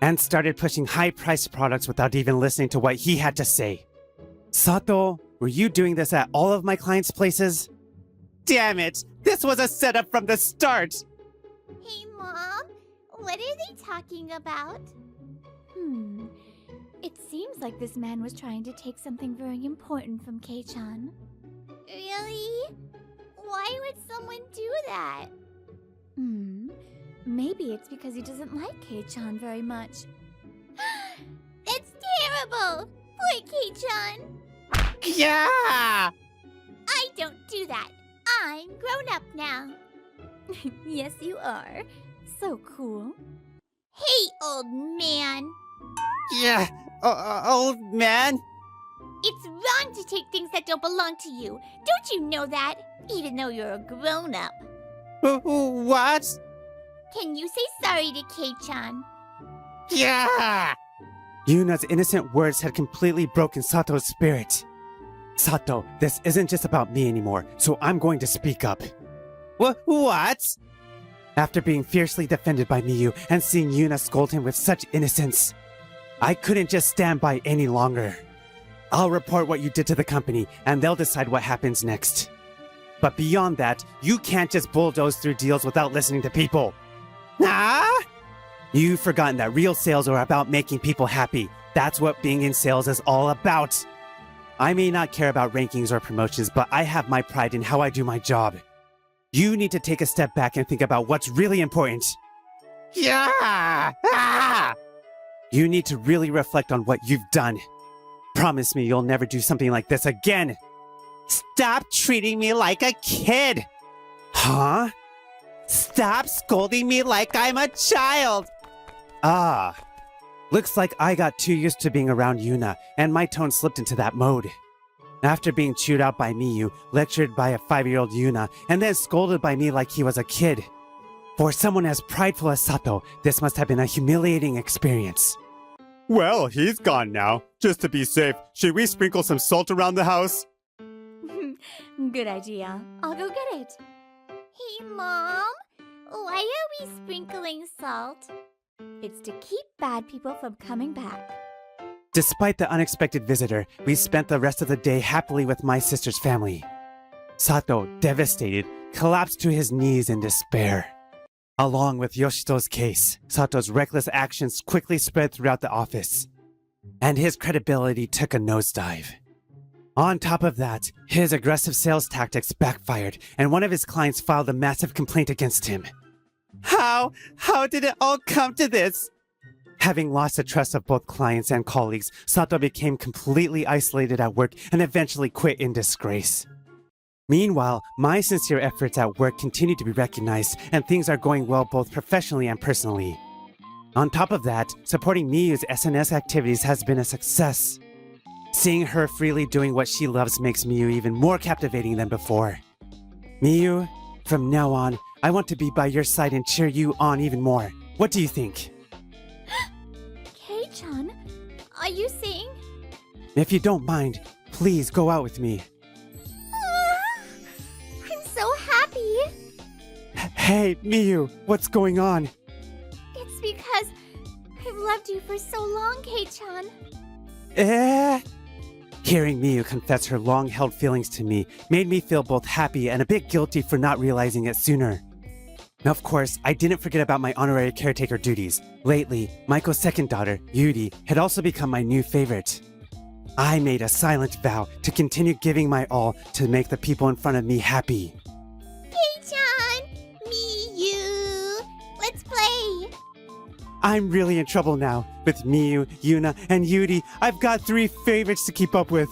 and started pushing high-priced products without even listening to what he had to say. Sato, were you doing this at all of my clients' places? Damn it! This was a setup from the start! Hey, Mom, what are they talking about? It seems like this man was trying to take something very important from Kei-chan. Really? Why would someone do that? Maybe it's because he doesn't like Kei-chan very much. That's terrible! Poor Kei-chan! Yeah! I don't do that. I'm grown up now. Yes, you are. So cool. Hey, old man! Yeah, old man? It's wrong to take things that don't belong to you. Don't you know that? Even though you're a grown-up. What? Can you say sorry to Kei-chan? Yeah! Yuna's innocent words had completely broken Sato's spirit. Sato, this isn't just about me anymore, so I'm going to speak up. What? After being fiercely defended by Miyu and seeing Yuna scold him with such innocence, I couldn't just stand by any longer. I'll report what you did to the company, and they'll decide what happens next. But beyond that, you can't just bulldoze through deals without listening to people. Ah? You've forgotten that real sales are about making people happy. That's what being in sales is all about. I may not care about rankings or promotions, but I have my pride in how I do my job. You need to take a step back and think about what's really important. Yeah! Ah! You need to really reflect on what you've done. Promise me you'll never do something like this again. Stop treating me like a kid! Huh? Stop scolding me like I'm a child! Ah. Looks like I got too used to being around Yuna, and my tone slipped into that mode. After being chewed out by Miyu, lectured by a 5-year-old Yuna, and then scolded by me like he was a kid. For someone as prideful as Sato, this must have been a humiliating experience. Well, he's gone now. Just to be safe, should we sprinkle some salt around the house? Good idea. I'll go get it. Hey, Mom, why are we sprinkling salt? It's to keep bad people from coming back. Despite the unexpected visitor, we spent the rest of the day happily with my sister's family. Sato, devastated, collapsed to his knees in despair. Along with Yoshito's case, Sato's reckless actions quickly spread throughout the office, and his credibility took a nosedive. On top of that, his aggressive sales tactics backfired, and one of his clients filed a massive complaint against him. How did it all come to this? Having lost the trust of both clients and colleagues, Sato became completely isolated at work and eventually quit in disgrace. Meanwhile, my sincere efforts at work continue to be recognized, and things are going well both professionally and personally. On top of that, supporting Miyu's SNS activities has been a success. Seeing her freely doing what she loves makes Miyu even more captivating than before. Miyu, from now on, I want to be by your side and cheer you on even more. What do you think? Kei-chan, are you saying? If you don't mind, please go out with me. I'm so happy. Hey, Miyu, what's going on? It's because I've loved you for so long, Kei-chan. Hearing Miyu confess her long-held feelings to me made me feel both happy and a bit guilty for not realizing it sooner. Of course, I didn't forget about my honorary caretaker duties. Lately, Maiko's second daughter, Yuri, had also become my new favorite. I made a silent vow to continue giving my all to make the people in front of me happy. Kei-chan, Miyu, let's play. I'm really in trouble now. With Miyu, Yuna, and Yuri, I've got 3 favorites to keep up with.